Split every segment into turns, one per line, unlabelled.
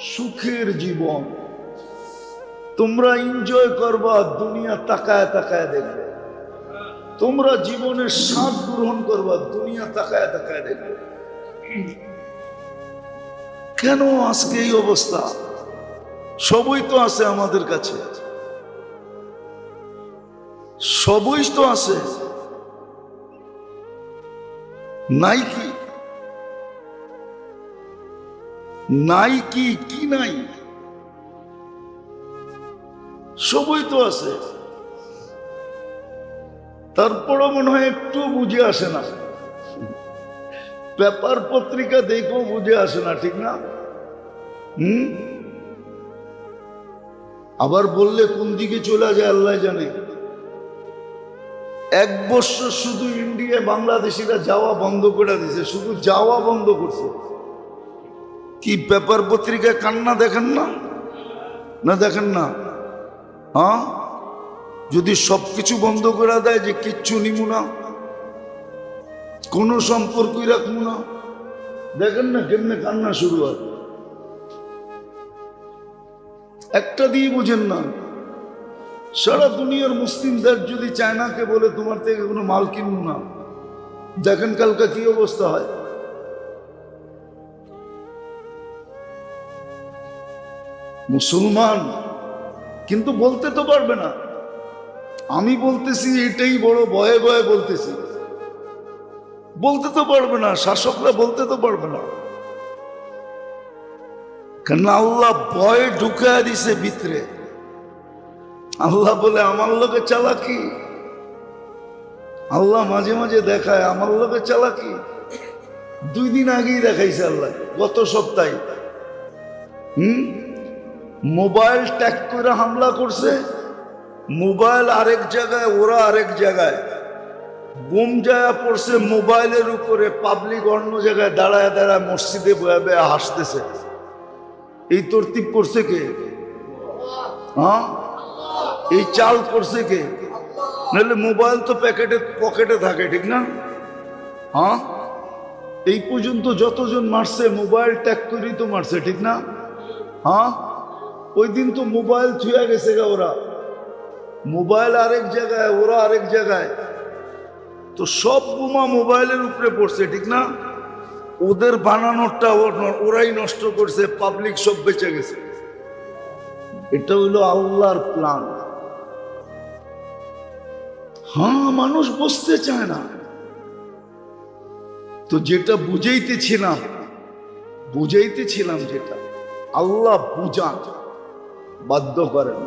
সুখের জীবন। তোমরা এনজয় করবা, দুনিয়া তাকায় তাকায় দেখবে। তোমরা জীবনের স্বাদ গ্রহণ করবা, দুনিয়া তাকায় তাকায় দেখবে। কেন আজকে এই অবস্থা? সবই তো আছে আমাদের কাছে, সবই তো আছে, নাই কি? নাই কি? কি নাই? সবই তো আছে। তারপরও মনে হয় একটু বুঝে আসে না। পেপার পত্রিকা দেখো বুঝে আসে না, ঠিক না? আবার বললে কোন দিকে চলে যায় আল্লাহ জানে। 1 বছর শুধু ইন্ডিয়া বাংলাদেশিরা যাওয়া বন্ধ করে দিয়েছে, শুধু যাওয়া বন্ধ করছে। কি পেপার পত্রিকায় কান্না দেখেন না? না দেখেন না? হ্যাঁ, যদি সবকিছু বন্ধ করে দেয় যে কিচ্ছু নিমু না, কোনো সম্পর্কই রাখবো না, দেখেন না কেমনে কান্না শুরু হয়। একটা দিয়ে বুঝেন না, সারা দুনিয়ার মুসলিম দেশ যদি চায়নাকে বলে তোমার থেকে কোনো মাল কিনবো না, দেখেন কালকা কি অবস্থা হয়। মুসলমান কিন্তু বলতে তো পারবে না। আমি বলতেছি এটাই বড় ভয়ে ভয়ে বলতেছি, বলতে তো পারবে না, শাসকরা বলতে তো পারবে না। কেন? আল্লাহ ভয় ঢুকায় দিছে ভিতরে। আল্লাহ বলে আমার লোকে চালাকি। আল্লাহ মাঝে মাঝে দেখায় আমার লোকে চালাকি। 2 দিন আগেই দেখাইছে আল্লাহ, গত সপ্তাহে। মোবাইল ট্যাগ করে হামলা করছে। মোবাইল আরেক জায়গায়, ওরা আরেক জায়গায়। বোম যায় পড়ছে মোবাইলের উপরে। পাবলিক অন্য জায়গায় দাঁড়ায় দাঁড়ায় মসজিদে বয়ে বয়ে হাসতেছে। এই তরতিব করছে কে? হ্যাঁ, এই চাল করছে কে? নাহলে মোবাইল তো পকেটে থাকে, ঠিক না? হ্যাঁ, এই পর্যন্ত যতজন মারছে মোবাইল ট্যাগ করেই তো মারছে, ঠিক না? হ্যাঁ, ওই দিন তো মোবাইল ছুঁয়ে গেছে গা ওরা। মোবাইল আরেক জায়গায়, ওরা আরেক জায়গায়। তো সব বোমা মোবাইলের উপরে পড়ছে, ঠিক না? ওদের বানানোরটা ওরাই নষ্ট করছে, পাবলিক সব বেঁচে গেছে। এটা হইলো আল্লাহর প্ল্যান। হ্যাঁ, মানুষ বুঝতে চায় না তো। যেটা বুঝাইতেছিলাম যেটা আল্লাহ বুঝান, বাধ্য করেন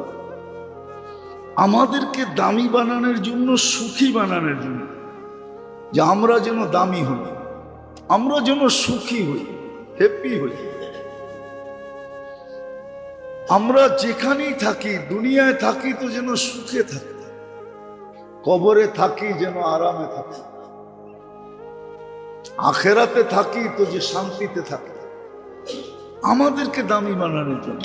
আমাদেরকে দামি বানানোর জন্য, সুখী বানানোর জন্য, যে আমরা যেন দামি হই, আমরা যেন সুখী হই, হ্যাপি হই। আমরা যেখানেই থাকি, দুনিয়ায় থাকি তো যেন সুখে থাকি, কবরে থাকি যেন আরামে থাকি, আখেরাতে থাকি তো যে শান্তিতে থাকি। আমাদেরকে দামি বানানোর জন্য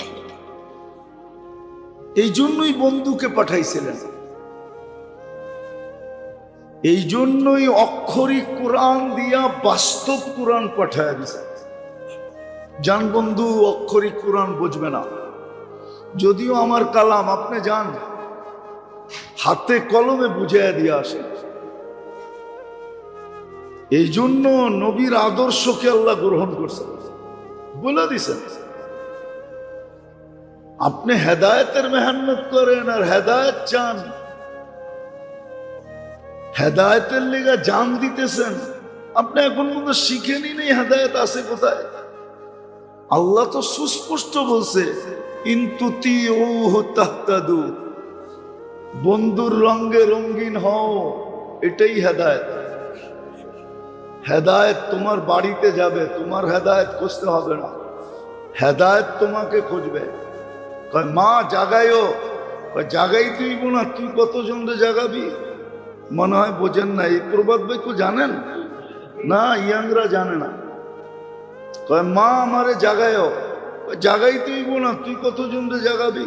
এই জন্যই বন্ধুকে পাঠাইছিলেন। এই জন্যই অক্ষরিক কোরআন দিয়া বাস্তব কোরআন পাঠায় দিছে। জান বন্ধু, অক্ষরিক কোরআন বুঝবে না, যদিও আমার কালাম, আপনি যান হাতে কলমে বুঝাইয়া দিয়ে আসেন। এই জন্য নবীর আদর্শকে আল্লাহ গ্রহণ করছেন, বলে দিছেন আপনি হেদায়েতের মেহনত করেন আর হেদায়েত চান, হেদায়েতের লেগে জান দিতেছেন। আপনি এখন পর্যন্ত শিখেনি নেই হেদায়েত আছে কোথায়। আল্লাহ তো সুস্পষ্ট বলছে, ইনতুতিউহু তাহতাদু, বন্ধুর রঙে রঙিন হও, এটাই হেদায়েত। হেদায়েত তোমার বাড়িতে যাবে, তোমার হেদায়েত খুঁজতে হবে না, হেদায়েত তোমাকে খুঁজবে। কয় মা জাগাইও, কয় জাগাই তুই না, তুই কতজনকে জাগাবি? মনে হয় বোঝেন না, এই প্রবাদ বাক্য জানেন না, ইয়াংরা জানে না। কয় মা আমারে জাগাইও, জাগাই তুই না, তুই কতজনকে জাগাবি?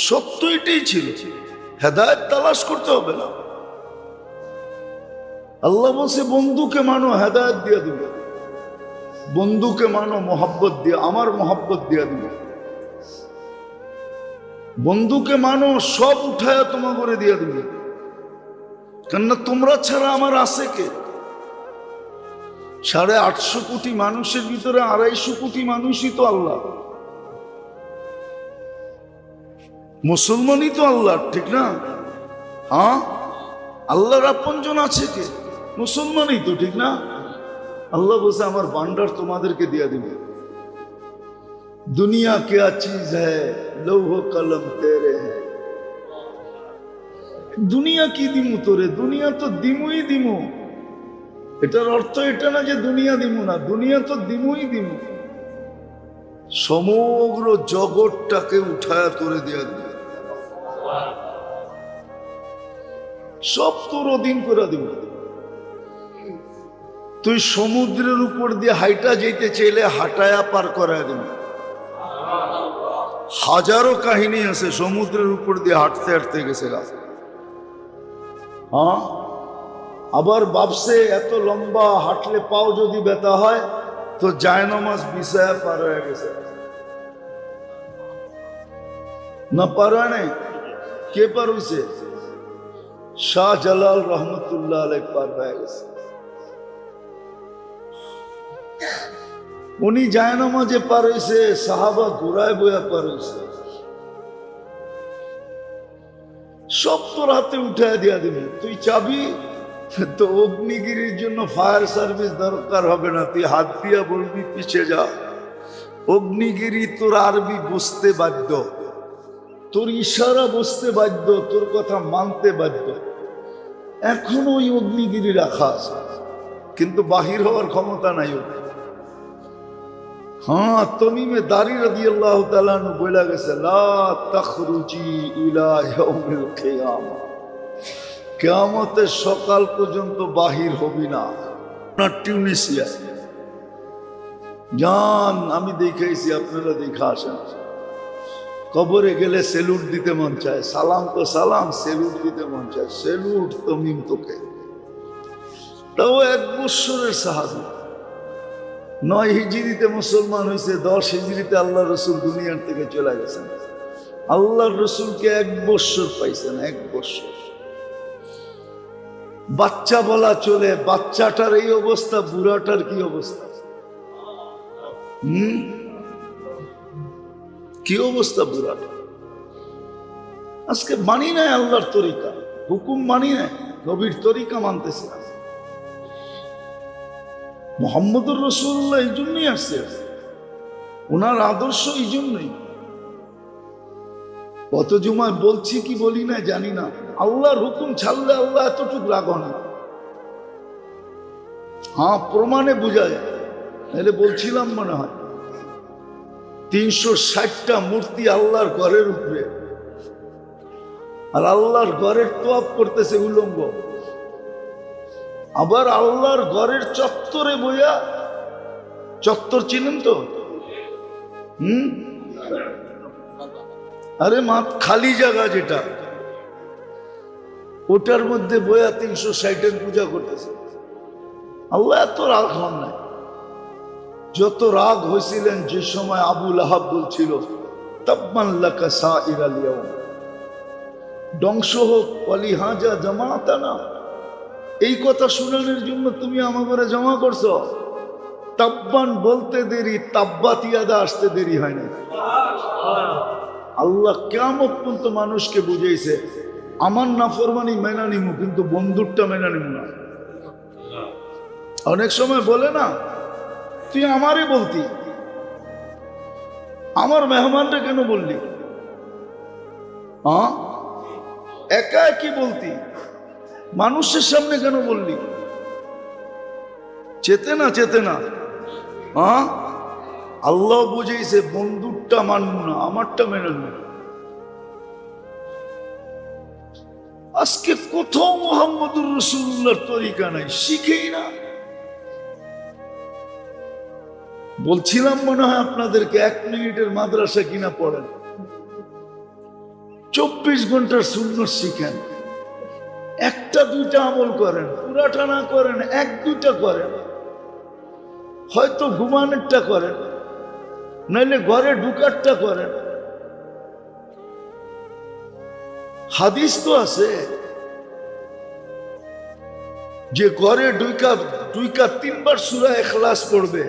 সত্য এটাই ছিল, হেদায়েত তালাশ করতে হবে না। আল্লাহ বলছে বন্ধুকে মানো, হেদায়েত দিয়ে দিবে। বন্ধুকে মানো মোহাব্বত দিয়ে, আমার মোহাব্বত দিয়ে দিবে। বন্ধুকে মানো, সব উঠায় তোমা করে দিয়ে দিবে। কেননা তোমরা ছাড়া আমার আছে কে? 850 কোটি মানুষের ভিতরে 250 কোটি মানুষই তো আল্লাহ, মুসলমানই তো আল্লাহ, ঠিক না? হ্যাঁ, আল্লাহর আপনজন আছে কে? মুসলমানই তো, ঠিক না? আল্লাহ বলছে আমার ভান্ডার তোমাদেরকে দিয়ে দিবে। দুনিয়া क्या चीज है, লৌহ কলম তেরে है। দুনিয়া কি দিমু তোরে? দুনিয়া তো দিমুই দিমু। এটার অর্থ এটা না যে দুনিয়া দিমু না, দুনিয়া তো দিমুই দিমু। সমগ্র জগৎটাকে উঠায়া তোরে দিয়া দিবে, সব তোর অধীন করে দিব। তুই সমুদ্রের উপর দিয়ে হাইটা যেতে চাইলে হাঁটায়া পার করায় দিবে। হাজারো কাহিনী আছে সমুদ্রের উপর দিয়ে হাঁটতে হাঁটতে গেছে গাছ। হ্যাঁ, আবার ভাবছে এত লম্বা হাঁটলে পাও যদি ব্যথা হয় তো জায়নামাজ বিছায়া পার হয়ে গেছে। না পার হয় নাই? কে পার হইছে? শাহজালাল রহমতুল্লাহ আলাইহি পার হয়ে গেছে। উনি জায়নামাজে পার হইছে, সাহাবা ঘোড়ায় বইয়া পার হইছে। সব তোর হাতে উঠায় দিয়া দিবি। তুই চাবি তো অগ্নিগিরির জন্য ফায়ার সার্ভিস দরকার হবে না, তুই হাত দিয়া বলবি পিছে যা। অগ্নিগিরি তোর আরবি বুঝতে বাধ্য, তোর ইশারা বুঝতে বাধ্য, তোর কথা মানতে বাধ্য। এখনো ওই অগ্নিগিরি রাখা আছে, কিন্তু বাহির হওয়ার ক্ষমতা নাই ওকে। হ্যাঁ, তমিমে দারি রাদিয়াল্লাহু তাআলা আনহু বলে গেছে, লা তাখরুজি ইলা ইয়াউমিল কিয়ামা, কিয়ামতের সকাল পর্যন্ত বাহির হবি না। না টিউনিসিয়া জান, আমি দেখাইছি, আপনারা দেখা আসেন। কবরে গেলে সেলুট দিতে মন চায়, সালাম তো সালাম, সেলুট দিতে মন চায়। সেলুট তমিম তোকে। তাও 1 বৎসরের সাহাবী, 9 হিজরিতে মুসলমান হয়েছে, 10 হিজরিতে আল্লাহ রসুল দুনিয়ার থেকে চলে গেছেন। আল্লাহর রসুলকে 1 বৎসর পাইছেন, 1 বৎসর। বাচ্চা বলা চলে, বাচ্চাটার এই অবস্থা, বুড়াটার কি অবস্থা? কি অবস্থা বুড়াটা? আজকে মানি নাই আল্লাহর তরিকা, হুকুম মানি নাই, নবীর তরিকা মানতেছে। মুহাম্মদুর রাসূলুল্লাহ এই জন্যই আসছে, ওনার আদর্শ এই জন্যই। কত জুমায় বলছি কি বলি না জানি না, আল্লাহর হুকুম ছাড়লে আল্লাহ এতটুকু রাগ না। হ্যাঁ, প্রমাণে বোঝা যায়। তাহলে বলছিলাম মনে হয় 360টা মূর্তি আল্লাহর ঘরের উপরে, আর আল্লাহর ঘরের তোয়াফ করতেছে উলঙ্গ। আবার আল্লাহর ঘরের চত্বরে বইয়া, চত্বর চিনেন তো? আরে মা, খালি জায়গা যেটা, ওটার মধ্যে বইয়া 360-এর পূজা করতেছে। আল্লাহ এত রাগ হন নাই। যত রাগ হয়েছিলেন যে সময় আবু লাহাব বলছিল তাব্বান লাকা সাইরাল ইয়াউম, ধ্বংস হোক ওয়ালিহাজা জামাতানা, এই কথা শোনানোর জন্য তুমি আমাকে জমা করছো। তাব্বান বলতে দেরি, তাব্বাত ইয়াদা আসতে দেরি হয় না। আল্লাহ কিয়ামত পর্যন্ত মানুষকে বুঝাইছে, আমার নাফরমানি মেনা নিমু, কিন্তু বন্ধুরটা মেনা নিমু না। অনেক সময় বলে না, তুই আমারে বলতি, আমার মেহমানটা কেন বললি? হ্যাঁ, একা একই বলতি, মানুষের সামনে কেন বললি? চেতে না, চেতে না। হ্যাঁ, আল্লাহ বুঝেছে বন্ধুরটা মানব না, আমারটা মেনে নেব। আজকে কোথাও মুহাম্মদুর রাসূলুল্লাহর তরিকা নাই, শিখেই না। বলছিলাম মনে হয় আপনাদেরকে, 1 মিনিটের মাদ্রাসা কিনা পড়েন, 24 ঘন্টার সুন্নাত শিখেন, 1টা 2টা আমল করেন, পুরাটা না করেন, 1-2টা করেন। হয়তো ঘুমানোরটা করেন, নাইলে ঘরে ঢুকারটা করেন। হাদিস তো আছে যে ঘরে দুইকা 3 বার সূরা ইখলাস পড়বে,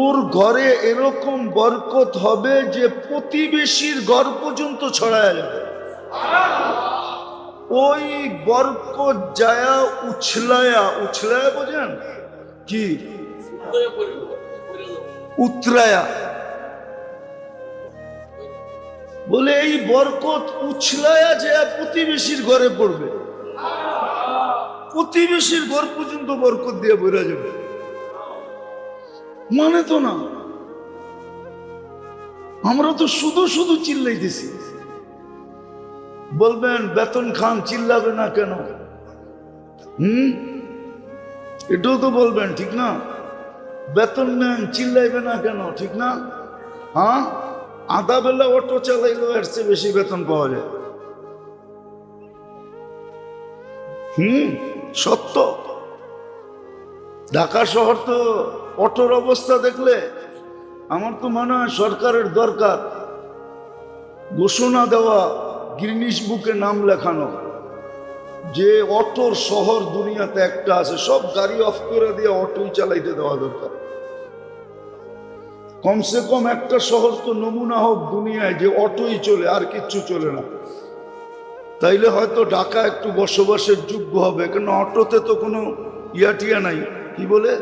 ওর ঘরে এরকম বরকত হবে যে প্রতিবেশীর ঘর পর্যন্ত ছড়ায় যাবে। ওই বরকত যায়া উছলায়া বোঝেন কি? উতরায়া বলে এই বরকত উছলায়া যায় প্রতিবেশীর ঘরে পড়বে, প্রতিবেশীর ঘর পর্যন্ত বরকত দিয়ে বেরা যাবে। মানে তো না, আমরা তো শুধু শুধু চিল্লাইতেছি। বলবেন বেতন খান, চিল্লাবে না কেন? এটাও তো বলবেন, ঠিক না? বেতন নেন, চিল্লাইবে না কেন? ঠিক না? হ্যাঁ, আধা বেলা অটো চালাইলেও এর চেয়ে বেশি বেতন পাওয়া যায়। সত্য। ঢাকা শহর তো অটোর অবস্থা দেখলে আমার তো মনে হয় সরকারের দরকার ঘোষণা দেওয়া, গিনিস বুকে নাম লেখানো, যে অটোর শহর দুনিয়াতে একটা আছে, সব গাড়ি অফ করে দিয়ে অটোই চালাইতে দেওয়া দরকার। কমসে কম একটা শহর তো নমুনা হোক দুনিয়ায় যে অটোই চলে, আর কিচ্ছু চলে না। তাইলে হয়তো ঢাকা একটু বসবাসের যোগ্য হবে, কেন অটোতে তো কোনো ইয়াটিয়া নাই। কি বলে?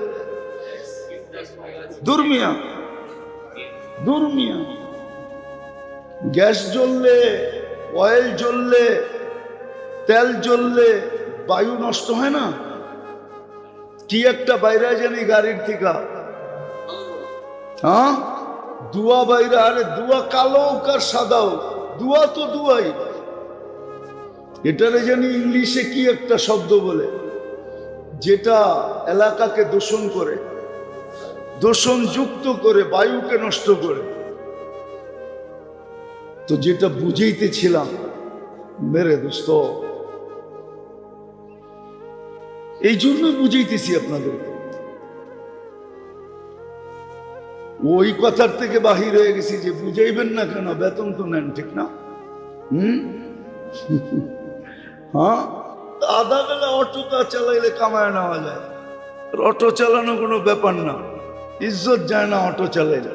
দুর্মিয়া। গ্যাস জ্বললে, অয়েল জ্বললে, তেল জ্বললে বায়ু নষ্ট হয় না? কি একটা বাইরে জানি গাড়ির থেকে, হ্যাঁ, দুয়া বাইরে। আরে দুয়া কালো কার সাদাও, দুয়া তো দুয়াই। এটারে জানি ইংলিশে কি একটা শব্দ বলে, যেটা এলাকাকে দূষণ করে, দূষণ যুক্ত করে, বায়ুকে নষ্ট করে। তো যেটা বুঝাইতেছিলাম মেরে দোস্ত, এই জন্য বুঝাইতেছি আপনাদেরকে। ওই কথার থেকে বাহির হয়ে গেছি যে বুঝাইবেন না কেন, বেতন তো নেন, ঠিক না? হ্যাঁ, আধা বেলা অটোটা চালাইলে কামায় নেওয়া যায়। অটো চালানো কোনো ব্যাপার না, ইজ্জত যায় না অটো চালাইলে।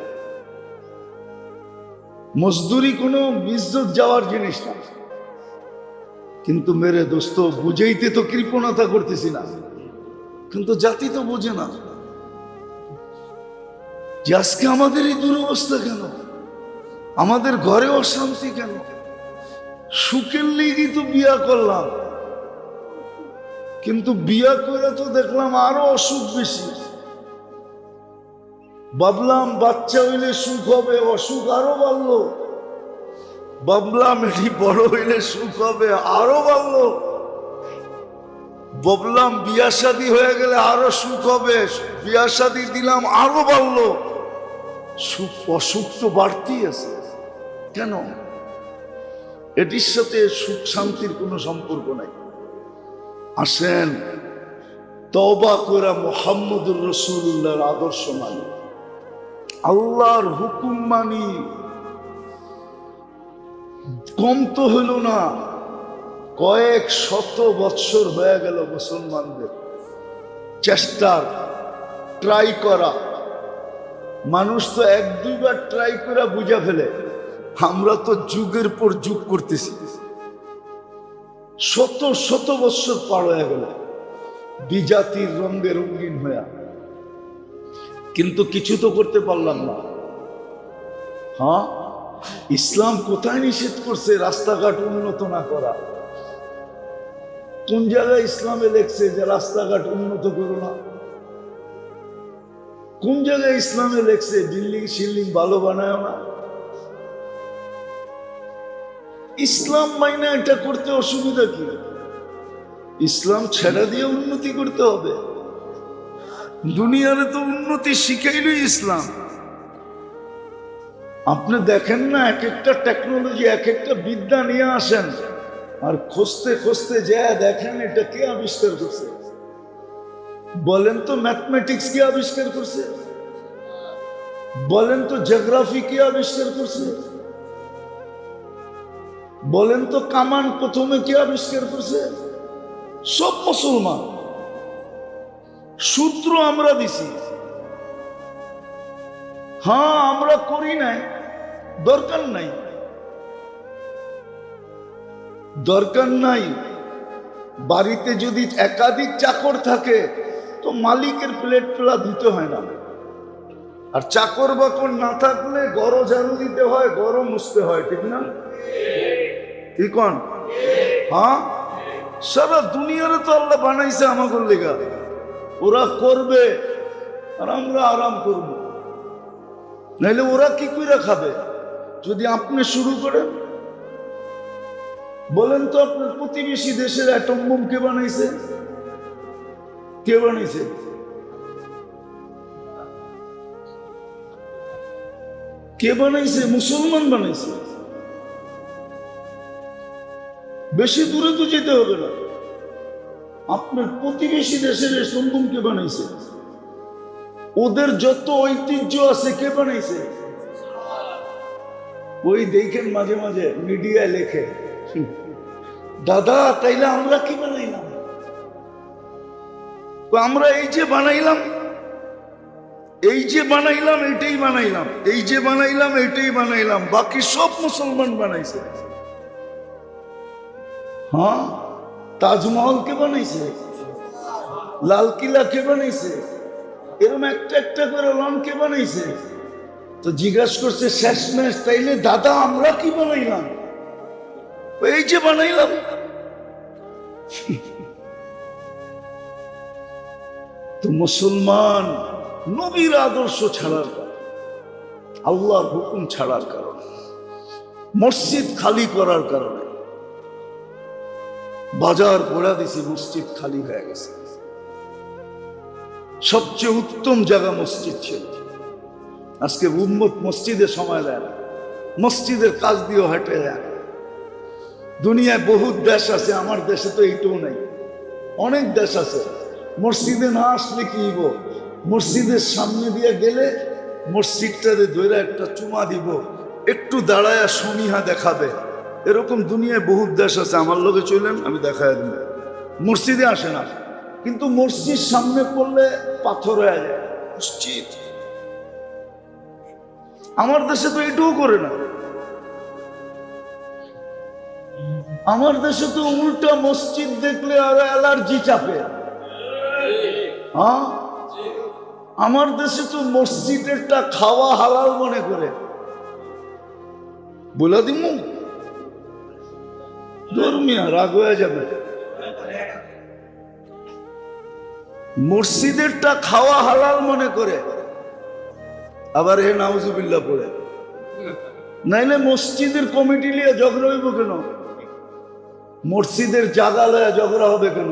মজদুরি কোনো ইজ্জত যাওয়ার জিনিস না। কিন্তু মেরে দোস্ত, বুঝাইতে তো কৃপণতা করতেছি না, কিন্তু জাতি তো বোঝে না যে আজকে আমাদের এই দুরবস্থা কেন, আমাদের ঘরে অশান্তি কেন। সুখের লেগেই তো বিয়া করলাম, কিন্তু বিয়া করে তো দেখলাম আরো অসুখ বেশি। ভাবলাম বাচ্চা হইলে সুখ হবে, অসুখ আরো বাড়লো। ভাবলাম এটি বড় হইলে সুখ হবে, আরো বাড়লো। ভাবলাম বিয়া শাদী হয়ে গেলে আরো সুখ হবে, বিয়া শাদী দিলাম, আরো বাড়লো। সুখ অসুখ তো বাড়তেই আছে কেন? এটির সাথে সুখ শান্তির কোনো সম্পর্ক নাই। আসেন তওবা করে মুহাম্মদুর রাসূলুল্লাহর আদর্শ মানি, আল্লাহর হুকুম মানি। কম তো হইল না, কয়েক শত বৎসর হয়ে গেল মুসলমানদের চেষ্টার, ট্রাই করা। মানুষ তো 1-2 বার ট্রাই করে বুঝা ফেলে, আমরা তো যুগের পর যুগ করতেছি। শত শত বৎসর পার হয়ে গেল বিজাতির রঙে রঙিন হইয়া, কিন্তু কিছু তো করতে পারলাম না। হ্যাঁ, ইসলাম কোথায় নিষেধ করছে রাস্তাঘাট উন্নত না করা? কোন জায়গায় ইসলামে লেখছে যে রাস্তাঘাট উন্নত করো না? কোন জায়গায় ইসলামে লেখছে বিল্ডিং শিল্ডিং ভালো বানায় না? ইসলাম মাইনা এটা করতে অসুবিধা কি? ইসলাম ছেড়া দিয়ে উন্নতি করতে হবে? দুনিয়ারে তো উন্নতি শিখাইল ইসলাম। আপনি দেখেন না, এক একটা টেকনোলজি, এক একটা বিদ্যা নিয়ে আসেন, আর খুঁজতে খুঁজতে যায় দেখেন এটা কে আবিষ্কার করছে? বলেন তো ম্যাথমেটিক্স কে আবিষ্কার করছে? বলেন তো জিওগ্রাফি কে আবিষ্কার করছে? বলেন তো কামান প্রথমে কে আবিষ্কার করছে? সব মুসলমান। সূত্র আমরা দিছি, হ্যাঁ আমরা করি নাই, দরকার নাই, দরকার নাই। বাড়িতে যদি একাধিক চাকর থাকে তো মালিকের প্লেট পেলা দিতে হয় না, আর চাকর বাকর না থাকলে গড় ঝাড়ু দিতে হয়, গড় মুছতে হয়, ঠিক না? কি কোন? হ্যাঁ, সারা দুনিয়ারে তো আল্লাহ বানাইছে আমাদের লেগা, ওরা করবে আর আমরা আরাম করব, নাইলে ওরা কি করে খাবে যদি আপনি শুরু করেন? বলেন তো আপনার প্রতিবেশী দেশের অ্যাটম বোম কে বানাইছে? কে বানাইছে? কে বানাইছে? মুসলমান বানাইছে। বেশি দূরে তো যেতে হবে না, আপনার প্রতিবেশী দেশের অ্যাটম বোম কে বানাইছে? ওদের যত ঐতিহ্য আছে কে বানাইছে? ওই দেখেন মাঝে মাঝে মিডিয়ায় লেখে, দাদা তাইলে আমরা কি বানাইলাম? আমরা এই যে বানাইলাম, এই যে বানাইলাম এটাই বানাইলাম, এই যে বানাইলাম এটাই বানাইলাম, বাকি সব মুসলমান বানাইছে। হ্যাঁ, তাজমহল কে বানাইছে? লালকিল্লা কে বানাইছে? এরকম একটা একটা করে লন কে বানাইছে? তো জিজ্ঞাসা করছে শেষমেশ, তাইলে দাদা আমরা কি বানাইলাম? এই যে বানাইলাম। তো মুসলমান নবীর আদর্শ ছাড়ার কারণ, আল্লাহর হুকুম ছাড়ার কারণে, মসজিদ খালি করার কারণে বাজার ঘোরা দিছি, মসজিদ খালি হয়ে গেছে। সবচেয়ে উত্তম জায়গা মসজিদ ছিল, আজকে উম্মত মসজিদে সময় দেয় না, মসজিদের কাজ দিয়েও হেঁটে যায়। দুনিয়ায় বহুত দেশ আছে, আমার দেশে তো এইটাও নাই। অনেক দেশ আছে মসজিদে না আসলে কি হইব, মসজিদের সামনে দিয়ে গেলে মসজিদটাতে ধরে একটা চুমা দিব, একটু দাঁড়ায় সমীহা দেখাবে। এরকম দুনিয়ায় বহুত দেশ আছে, আমার লোকে চলেন আমি দেখাই দিব। মসজিদে আসে না, কিন্তু মসজিদ সামনে পড়লে পাথর হয়ে যায় মসজিদ। আমার দেশে তো এটাও করে না, আমার দেশে তো উল্টা মসজিদ দেখলে আরো অ্যালার্জি চাপে। হ্যাঁ, আমার দেশে তো মসজিদেরটা খাওয়া হালাল মনে করে। বলে দিমু ধর্মিয়া রাগ হয়ে যাবে। মসজিদেরটা খাওয়া হালাল মনে করে, আবার হে নাউজুবিল্লাহ পড়ে। নাইলে মসজিদের কমিটি নিয়ে ঝগড়া হইব কেন? মসজিদের জায়গা লয়ে ঝগড়া হবে কেন?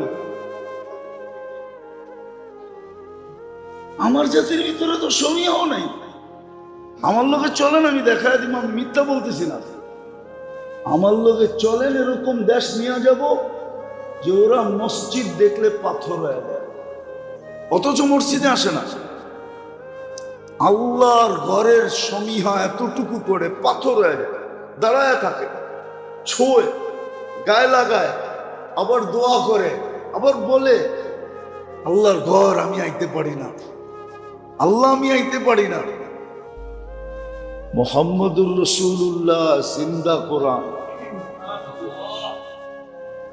আমার জাতির ভিতরে তো সমীহ নাই। আমার লোকে চলেন, আমি দেখায় দিব, আমি মিথ্যা বলতেছি না। আমার লোকে চলেন, এরকম দেশ নিয়ে যাব যে ওরা মসজিদ দেখলে পাথর হয়ে যায়, অথচ মসজিদে আসে না। আল্লাহর ঘরের সমীহা এতটুকু করে পাথর হয়ে যায়, দাঁড়ায় থাকে, ছোঁয়, গায়ে লাগায়, আবার দোয়া করে, আবার বলে আল্লাহর ঘর আমি আইতে পারি না, আল্লাহ আমি আইতে পারি না। মুহাম্মদুর রাসূলুল্লাহ জিন্দা কোরআন।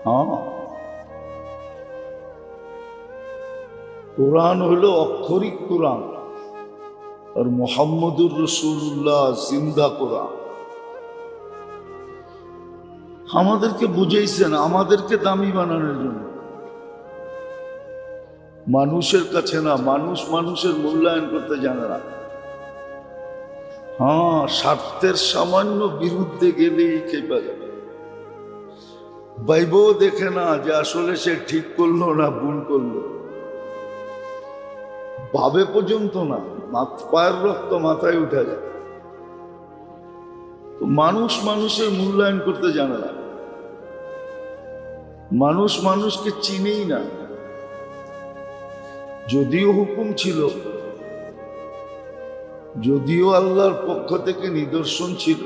হ্যাঁ, কোরআন হলো অক্ষরিক কোরআন, আর মুহাম্মদুর রাসূলুল্লাহ জিন্দা কোরআন। আমাদেরকে বুঝাইছেন আমাদেরকে দামি বানানোর জন্য, মানুষের কাছে না। মানুষ মানুষের মূল্যায়ন করতে জানে না। হ্যাঁ, স্বার্থের সামান্য বিরুদ্ধে গেলেই খেপে যাবে। বাইবও দেখে না যে আসলে সে ঠিক করলো না ভুল করলো, ভাবে পর্যন্ত না, পায়ের রক্ত মাথায় উঠে যায়। তো মানুষ মানুষের মূল্যায়ন করতে জানে না, মানুষ মানুষকে চিনেই না। যদিও হুকুম ছিল যদিও আল্লাহর পক্ষ থেকে নিদর্শন ছিল,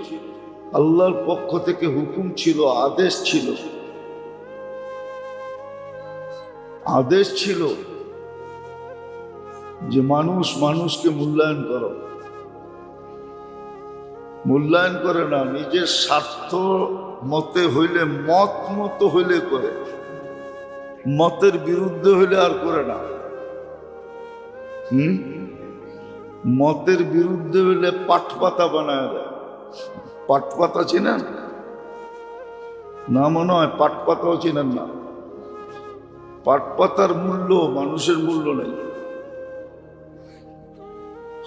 আল্লাহর পক্ষ থেকে হুকুম ছিল, আদেশ ছিল যে মানুষকে মূল্যায়ন করো, মূল্যায়ন করে না, নিজের স্বার্থ মতে হইলে, মত হইলে করে, মতের বিরুদ্ধে হইলে আর করে না। মতের বিরুদ্ধে হইলে পাটপাতা বানায় দেয়। পাটপাতা চিনেন না? মনে হয় পাটপাতাও চিনেন না। পাটপাতার মূল্য মানুষের মূল্য নেই,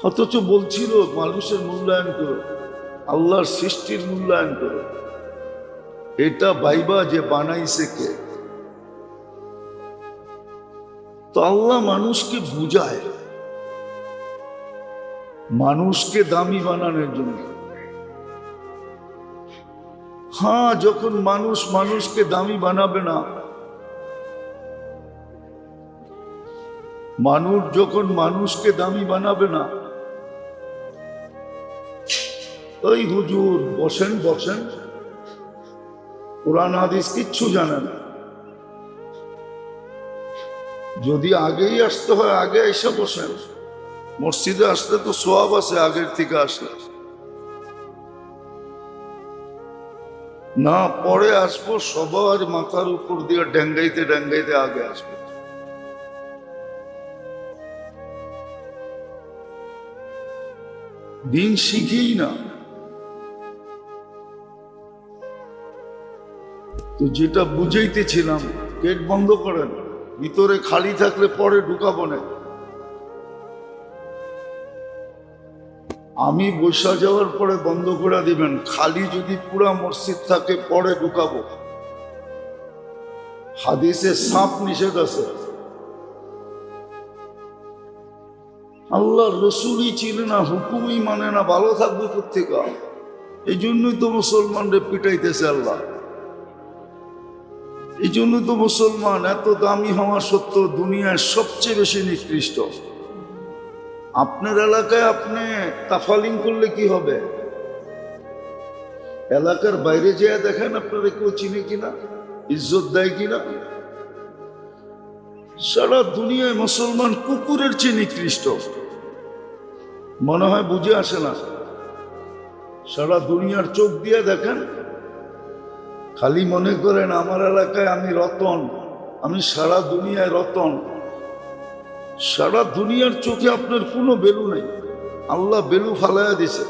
অথচ বলছিল মানুষের মূল্যায়ন করো, আল্লাহর সৃষ্টির মূল্যায়ন করো। এটা ভাইবা যে বানাইছে কে? তো আল্লাহ মানুষকে বুঝায়, মানুষকে দামি বানানোর জন্য। হ্যাঁ, যখন মানুষকে দামি বানাবে না, যখন মানুষকে দামি বানাবে না, ওই হুজুর বসেন কোরআন হাদিস কিচ্ছু জানেন। যদি আগেই আসতে হয় আগে এসে বসেন। মসজিদে আসতে তো সোয়াব আছে আগের থেকে আসলে, না পরে আসবো সবার মাথার উপর দিয়ে ডেঙ্গাইতে আগে আসবো। দিন শিখেই না তো। যেটা বুঝাইতেছিলাম, গেট বন্ধ করেন, ভিতরে খালি থাকলে পরে ঢুকাবো না। আমি বসা যাওয়ার পরে বন্ধ করে দিবেন, খালি যদি পুরা মসজিদ থাকে পরে ঢুকাবো। হাদিসে সাপ নিষেধ আছে। আল্লাহ রসুলই চিনে না, হুকুমই মানে না, ভালো থাকবে কোথেকে? এই জন্যই তো মুসলমানদের পিটাইতেছে আল্লাহ। এই জন্য তো মুসলমান এত দামি হওয়া সত্ত্বেও দুনিয়ায় সবচেয়ে বেশি নিকৃষ্ট। আপনার এলাকায় আপনি তাফালিং করলে কি হবে? এলাকার বাইরে যেয়ে দেখেন আপনারা কেউ চিনে কিনা, ইজ্জত দেয় কিনা। সারা দুনিয়ায় মুসলমান কুকুরের চেয়ে নিকৃষ্ট। মনে হয় বুঝে আসে না। সারা দুনিয়ার চোখ দিয়ে দেখেন, খালি মনে করেন আমার এলাকায় আমি রতন, আমি সারা দুনিয়ায় রতন। সারা দুনিয়ার চোখে আপনার কোনো বেলু নেই, আল্লাহ বেলু ফালাইয়া দিছে।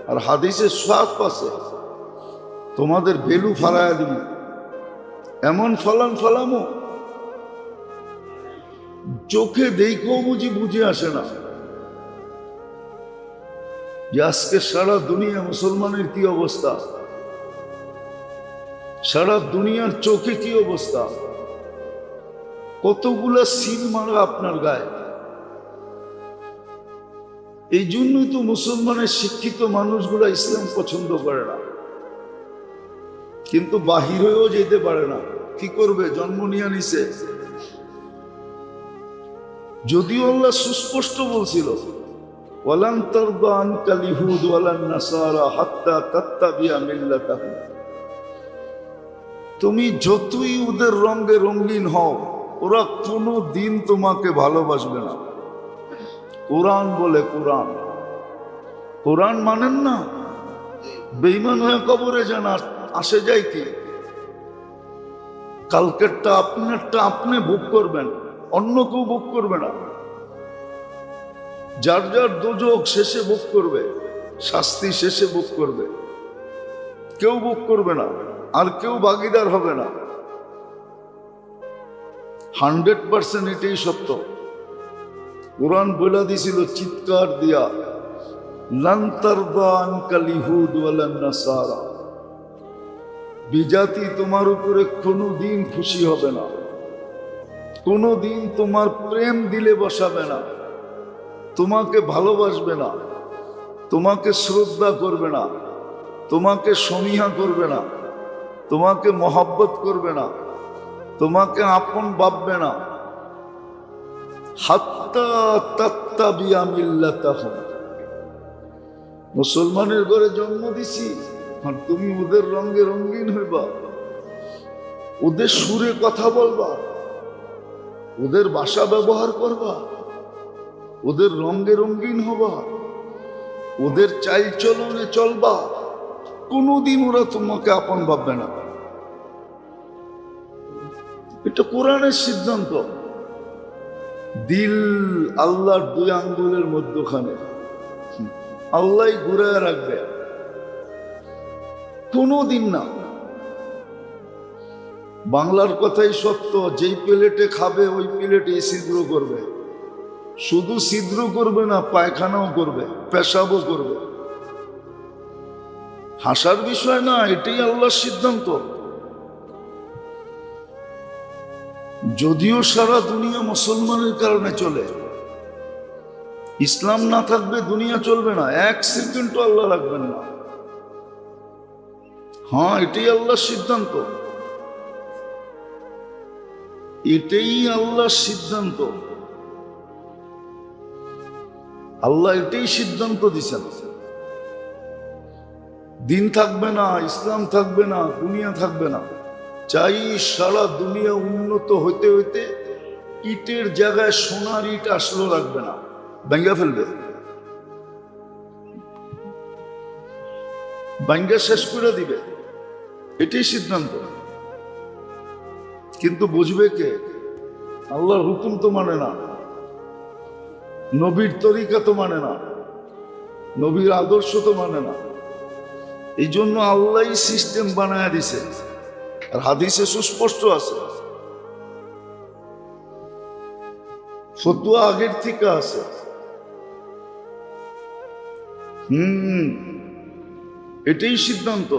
আর হাদিসে সাফ আছে, তোমাদের বেলু ফালাইয়া দিব, এমন ফালামো চোখে দেখেও বুঝে আসে না যে আজকে সারা দুনিয়া মুসলমানের কি অবস্থা, সারা দুনিয়ার চোখে কি অবস্থা, কতগুলা সিল মারা আপনার গায়ে। এই জন্যই তো মুসলমানের শিক্ষিত মানুষগুলা ইসলাম পছন্দ করে না, কিন্তু বাহির হয়েও যেতে পারে না। কি করবে? জন্ম নিয়ে নিছে। যদিও আল্লাহ সুস্পষ্ট বলছিল, ওয়ালান তারদা আনকাল ইহুদ ওয়ালান নাসারা হাত্তা তাত্তাবিয়া মিল্লাতাহুম। তুমি যতই ওদের রঙে রঙিন হও, ওরা কোনো দিন তোমাকে ভালোবাসবে না। কোরআন বলে, কোরআন মানেন না, বেঈমান হয়ে কবরে যান, আসে যায় কি? কালকেরটা আপনারটা আপনি ভোগ করবেন, অন্য কেউ ভোগ করবে না। যার যার দোজখ শেষে ভোগ করবে, শাস্তি শেষে ভোগ করবে, কেউ ভোগ করবে না, আর কেউ ভাগীদার হবে না। 100% এটাই সত্য। কোরআন বলে দিছিল চিৎকার দিয়া, লান তারদা আনকাল ইহুদ ওয়ালান নাসারা। বিজাতি তোমার উপরে কোনোদিন খুশি হবে না, কোনোদিন তোমার প্রেম দিলে বসাবে না, তোমাকে ভালোবাসবে না, তোমাকে শ্রদ্ধা করবে না, তোমাকে সমীহা করবে না, তোমাকে মহব্বত করবে না, তোমাকে আপন ভাববে না। হাত্তা তাত্তাবিয়া মিল্লাতাহুম, মুসলমানের ঘরে জন্ম দিছি, আর তুমি ওদের রঙে রঙিন হইবা, ওদের সুরে কথা বলবা, ওদের ভাষা ব্যবহার করবা, ওদের রঙে রঙিন হবা, ওদের চাল চলনে চলবা, কোনোদিন ওরা তোমাকে আপন ভাববে না। এটা কোরআনের সিদ্ধান্ত। দিল আল্লাহর 2 আঙ্গুলের মধ্যখানে, আল্লাহ ঘুরায় রাখবে, কোনোদিন না। বাংলার কথাই সত্য, যেই প্লেটে খাবে ওই প্লেটে ছিদ্র করবে। শুধু ছিদ্র করবে না, পায়খানাও করবে, পেশাবও করবে। হাসার বিষয় না, এটাই আল্লাহর সিদ্ধান্ত। যদিও সারা দুনিয়া মুসলমানের কারণে চলে, ইসলাম না থাকবে দুনিয়া চলবে না, 1 সেকেন্ডও আল্লাহ রাখবেন না। হ্যাঁ, এটাই আল্লাহর সিদ্ধান্ত, এটাই আল্লাহর সিদ্ধান্ত। আল্লাহ এটাই সিদ্ধান্ত দিছেন। দিন থাকবে না, ইসলাম থাকবে না, দুনিয়া থাকবে না। চাই সারা দুনিয়া উন্নত হইতে হইতে ইটের জায়গায় সোনার ইট আসলো রাখবে না, ভাঙ্গা ফেলবে, ভাঙ্গা শেষ করে দিবে, এটাই সিদ্ধান্ত। কিন্তু বুঝবে কে? আল্লাহর হুকুম তো মানে না, নবীর তরিকা তো মানে না, নবীর আদর্শ তো মানে না। এই জন্য আল্লাহই সিস্টেম বানায় দিছে, আর হাদিসে সুস্পষ্ট আছে, ফতোয়া আগের থেকে আছে। এটাই সিদ্ধান্ত।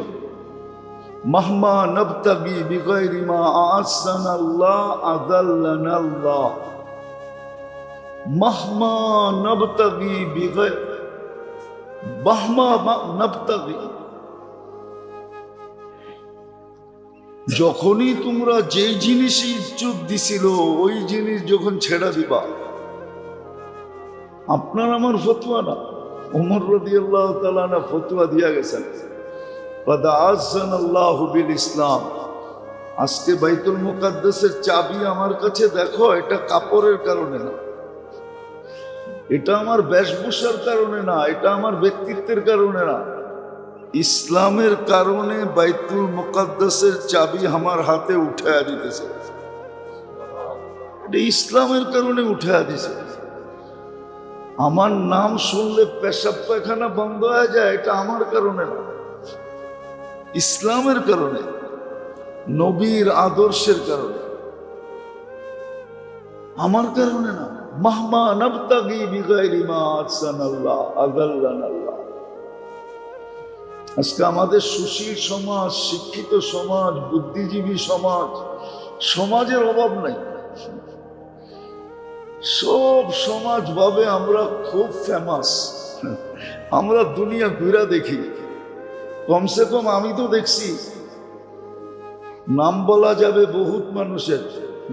মাহমা নবতাগি বিগাইরি মা আহসানাল্লাহ আযাল্লানাল্লাহ। মাহমা নবতাগি বিগাইরি মাহমা নবতাগি, যখনই তোমরা যেই জিনিসে ইজ্জত দিছিল ওই জিনিস যখন ছেড়া দিবা, আপনার আমার ফতোয়া না, ওমর রাদিয়াল্লাহু তাআলা না ফতোয়া দিয়া গেছেন, ফাদাআযানাল্লাহু বিল ইসলাম। আজকে বাইতুল মুকাদ্দাসের চাবি আমার কাছে, দেখো, এটা কাপড়ের কারণে না, এটা আমার বেশভূষার কারণে না, এটা আমার ব্যক্তিত্বের কারণে না, ইসলামের কারণে বাইতুল মুকাদ্দাসের চাবি আমার হাতে উঠায়া দিতেছে, এটা ইসলামের কারণে উঠায়া দিছে। আমার নাম শুনলে পেশাব পায়খানা বন্ধ হয়ে যায়, এটা আমার কারণে না, ইসলামের কারণে, নবীর আদর্শের কারণে, আমার কারণে না। মাহমা নবতাগি বিগাইরি মা আহসানাল্লাহ আযাল্লানাল্লাহ। আজকে আমাদের সুশীল সমাজ, শিক্ষিত সমাজ, বুদ্ধিজীবী সমাজ, সমাজের অভাব নাই। সব সমাজ ভাবে আমরা খুব ফেমাস, আমরা দুনিয়া ঘুরা দেখি, কমসে কম আমি তো দেখছি, নাম বলা যাবে বহুত মানুষের,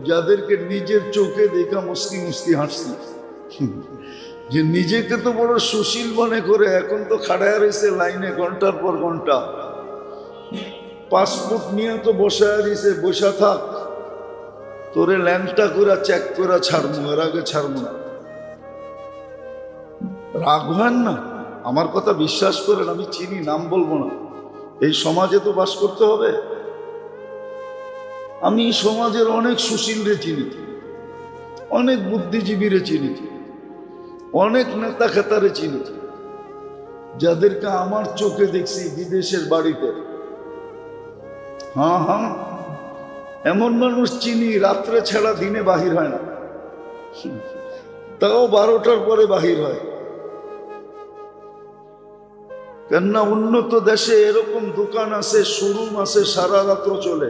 যাদেরকে নিজের চোখে দেখা মুস্কি মুস্কি হাসছি, যে নিজেকে তো বড় সুশীল মনে করে এখন তো খাড়ায় রয়েছে লাইনে ঘন্টার পর ঘন্টা, পাসপোর্ট নিয়ে তো বসায় রয়েছে, বসা থাক, তোরে ল্যাংটা করে চেক করে ছাড়বো, এর আগে ছাড়বো না। রাগ হয় না, আমার কথা বিশ্বাস করেন, আমি চিনি, নাম বলবো না। এই সমাজে তো বাস করতে হবে। আমি সমাজের অনেক সুশীলরে চিনি, অনেক বুদ্ধিজীবীরে চিনি, অনেক নেতা খেতারে চিনি, যাদেরকে আমার চোখে দেখছি বিদেশের বাড়িতে। হ্যাঁ হ্যাঁ, এমন মানুষ চিনি রাত্রে ছাড়া দিনে বাহির হয় না, তাও 12টার পরে বাহির হয়। কেননা উন্নত দেশে এরকম দোকান আছে, শোরুম আছে, সারা রাত্র চলে।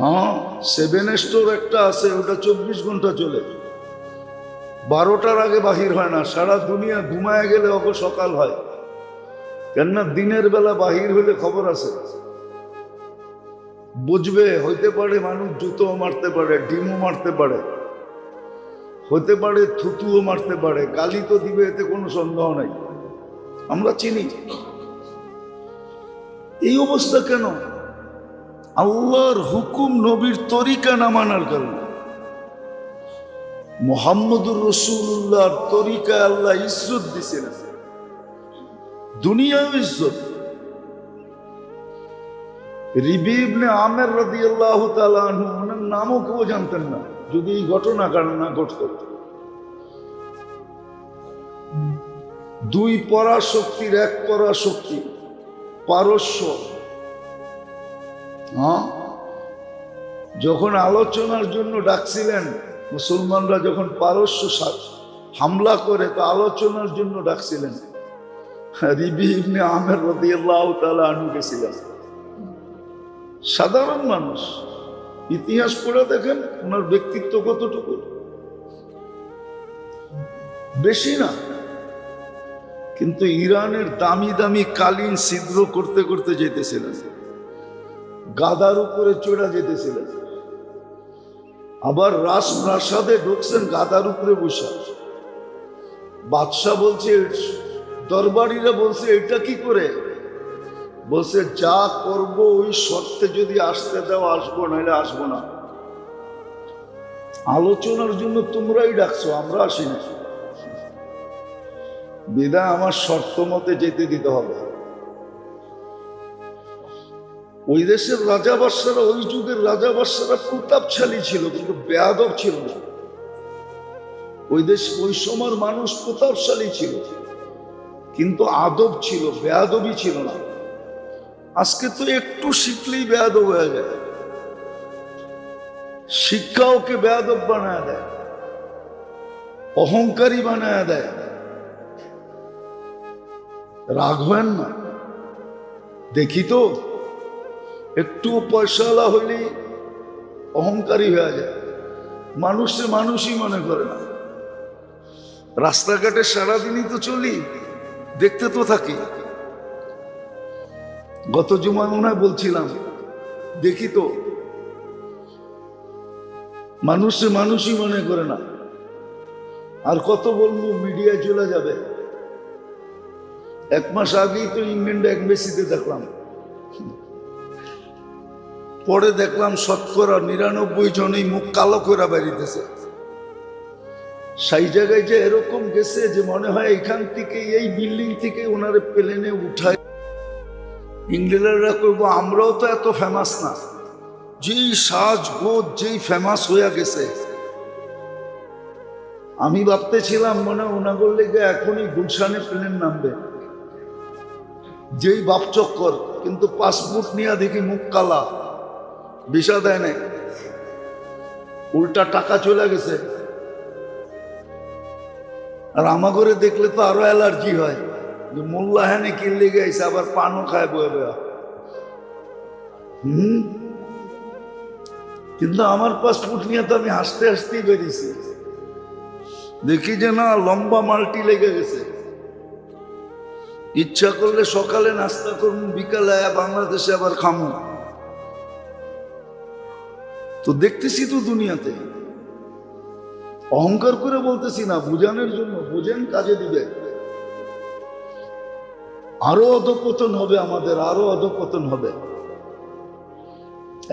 হ্যাঁ, 7 স্টোর একটা আছে, ওটা 24 ঘন্টা চলে, 12টার আগে বাহির হয় না। সারা দুনিয়া ঘুমায় গেলে ওকে সকাল হয়, কেননা দিনের বেলা বাহির হইলে খবর আছে, বুঝবে। হইতে পারে মানুষ জুতো মারতে পারে, ডিমও মারতে পারে, হতে পারে, থুতুও মারতে পারে, গালি তো দিবে, এতে কোনো সন্দেহ নাই। আমরা চিনি। এই অবস্থা কেন? আল্লাহর হুকুম, নবীর তরিকা না মানার কারণে। মুহাম্মদুর রাসূলুল্লাহর তরিকায় আল্লাহ ইজ্জত দিছেন, দুনিয়াও ইজ্জত। রিবি ইবনে আমের রাদিয়াল্লাহু তাআলা আনহু, ওনার নামও কেউ জানতেন না যদি এই ঘটনা না ঘটত। দুই পরাশক্তির এক পরাশক্তি পারস্য, যখন আলোচনার জন্য ডাকছিলেন মুসলমানরা, যখন পারস্য হামলা করে তো আলোচনার জন্য ডাকছিলেন, রিবি ইবনে আমের রাদিয়াল্লাহু তাআলা আনহু গেছিলেন। সাধারণ মানুষ, ইতিহাস পড়ে দেখেন ওনার ব্যক্তিত্ব কতটুকু, বেশি না। কিন্তু ইরানের দামি দামি কালীন ছিদ্র করতে করতে যেতেছিলেন, গাদার উপরে চড়া যেতেছিলেন। আবার রাজপ্রাসাদে ঢুকছেন গাদার উপরে বসা। বাদশাহ বলছে, দরবারীরা বলছে এটা কি করে? বলছে যা করব ওই শর্তে যদি আসতে দাও আসবো, নাহলে আসবো না। আলোচনার জন্য তোমরাই ডাকছো, আমরা আসিনি। বিদায় আমার শর্ত মতে যেতে দিতে হবে। ওই দেশের রাজা বাদশারা, ওই যুগের রাজা বাদশারা প্রতাপশালী ছিল, কিন্তু বেয়াদব ছিল না। ওই সময়ের মানুষ প্রতাপশালী ছিল, কিন্তু আদব ছিল, বেয়াদবি ছিল না। আজকে তো একটু শিখলেই বেয়াদব হয়ে যায়। শিক্ষা ওকে বেয়াদব বানায় দেয়, অহংকারী বানায় দেয়। রাখবেন না, দেখি তো একটু পয়সাওয়ালা হইলেই অহংকারী হয়ে যায়, মানুষে মানুষই মনে করে না। রাস্তাঘাটে সারাদিনই তো চলি, দেখতে তো থাকি। গত জুমায় মনে হয় বলছিলাম, দেখি তো মানুষে মানুষই মনে করে না। আর কত বলবো, মিডিয়ায় চলে যাবে। এক মাস আগেই তো ইংল্যান্ডে এমবেসিতে দেখলাম, পরে দেখলাম শতকরা 99 জনই মুখ কালো করে বেরিয়েছে। সেই জায়গায় যে এরকম গেছে যে মনে হয় এখান থেকে, এই বিল্ডিং থেকে ওনারে প্লেনে উঠায়। ইংল্যান্ডাররা কইব আমরাও তো এত ফেমাস না। যেই সাজগোজ, যেই ফেমাস হয়ে গেছে, আমি ভাবতেছিলাম মনে ওনা করলে এখনই গুলশানে প্লেন নামবে, যেই বাপ চক্কর। কিন্তু পাসপোর্ট নিয়ে দেখি মুখ কালা, ভিসা দেয় নাই, উল্টা টাকা চলে গেছে। আর আমাগরে দেখলে তো আরো অ্যালার্জি হয়, যে মোল্লা হ্যানে কিনলে গেছে, আবার পানও খায় বয়ে বয়া। কিন্তু আমার পাসপোর্ট নিয়ে তো আমি হাসতে হাসতেই বেরিয়েছি। দেখি যে না, লম্বা মাল্টি লেগে গেছে। ইচ্ছা করলে সকালে নাস্তা করুন, বিকালে বাংলাদেশে আবার খামু। তো দেখতেছি তো দুনিয়াতে, অহংকার করে বলতেছি না, বুঝানোর জন্য। বুঝেন, কাজে দিবে। আরো অধঃপতন হবে আমাদের, আরো অধঃপতন হবে।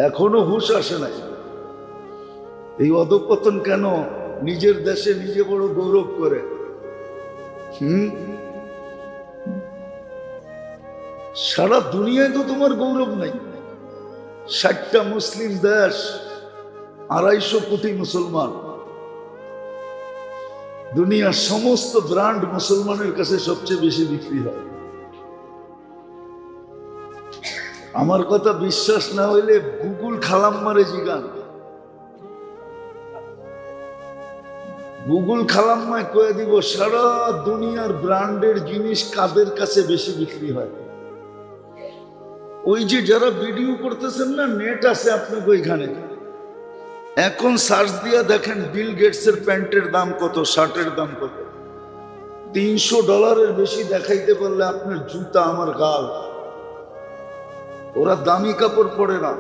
এখনো হুঁশ আসে নাই। এই অধঃপতন কেন? নিজের দেশে নিজে বড় গৌরব করে। সারা দুনিয়ায় তো তোমার গৌরব নাই। 60টা মুসলিম দেশ, 250 কোটি মুসলমান। দুনিয়ার সমস্ত ব্র্যান্ড মুসলমানের কাছে সবচেয়ে বেশি বিক্রি হয়। আমার কথা বিশ্বাস না হইলে গুগল খালাম্মারে জিগান। গুগল খালাম্মায় কয়ে দিব সারা দুনিয়ার ব্র্যান্ডের জিনিস কাদের কাছে বেশি বিক্রি হয়। ওই যে যারা ভিডিও করতেছেন না, নেট আছে আপনাকে ওইখানে, এখন সার্চ দিয়া দেখেন বিল গেটসের প্যান্টের দাম কত, শার্টের দাম কত। $300 বেশি দেখাইতে পারলে আপনার জুতা আমার গাল। ওরা দামি কাপড় পরে না,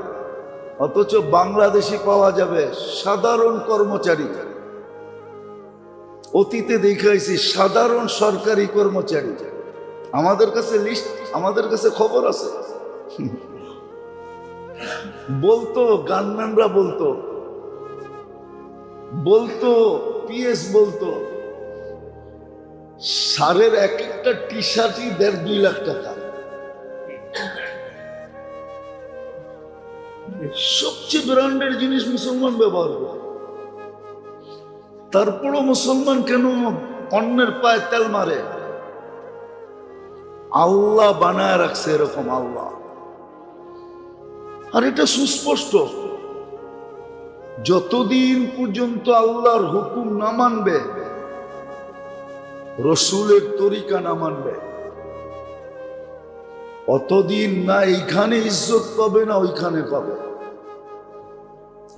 অথচ বাংলাদেশি পাওয়া যাবে সাধারণ কর্মচারী, অতীতে দেখাইছি সাধারণ সরকারি কর্মচারী, আমাদের কাছে লিস্ট, আমাদের কাছে খবর আছে, বলতো গানম্যানরা বলতো পিএস বলতো সারের এক একটা টি শার্টই 1.5-2 লাখ টাকা। সবচেয়ে ব্র্যান্ডের জিনিস মুসলমান ব্যবহার করে, তারপরও মুসলমান কেন অন্যের পায়ে তেল মারে? আল্লাহ বানায় রাখছে এরকম, আল্লাহ। আর এটা সুস্পষ্ট, যতদিন পর্যন্ত আল্লাহর হুকুম না মানবে, রসুলের তরিকা না মানবে, অতদিন না এইখানে ইজ্জত পাবে না ওইখানে পাবে,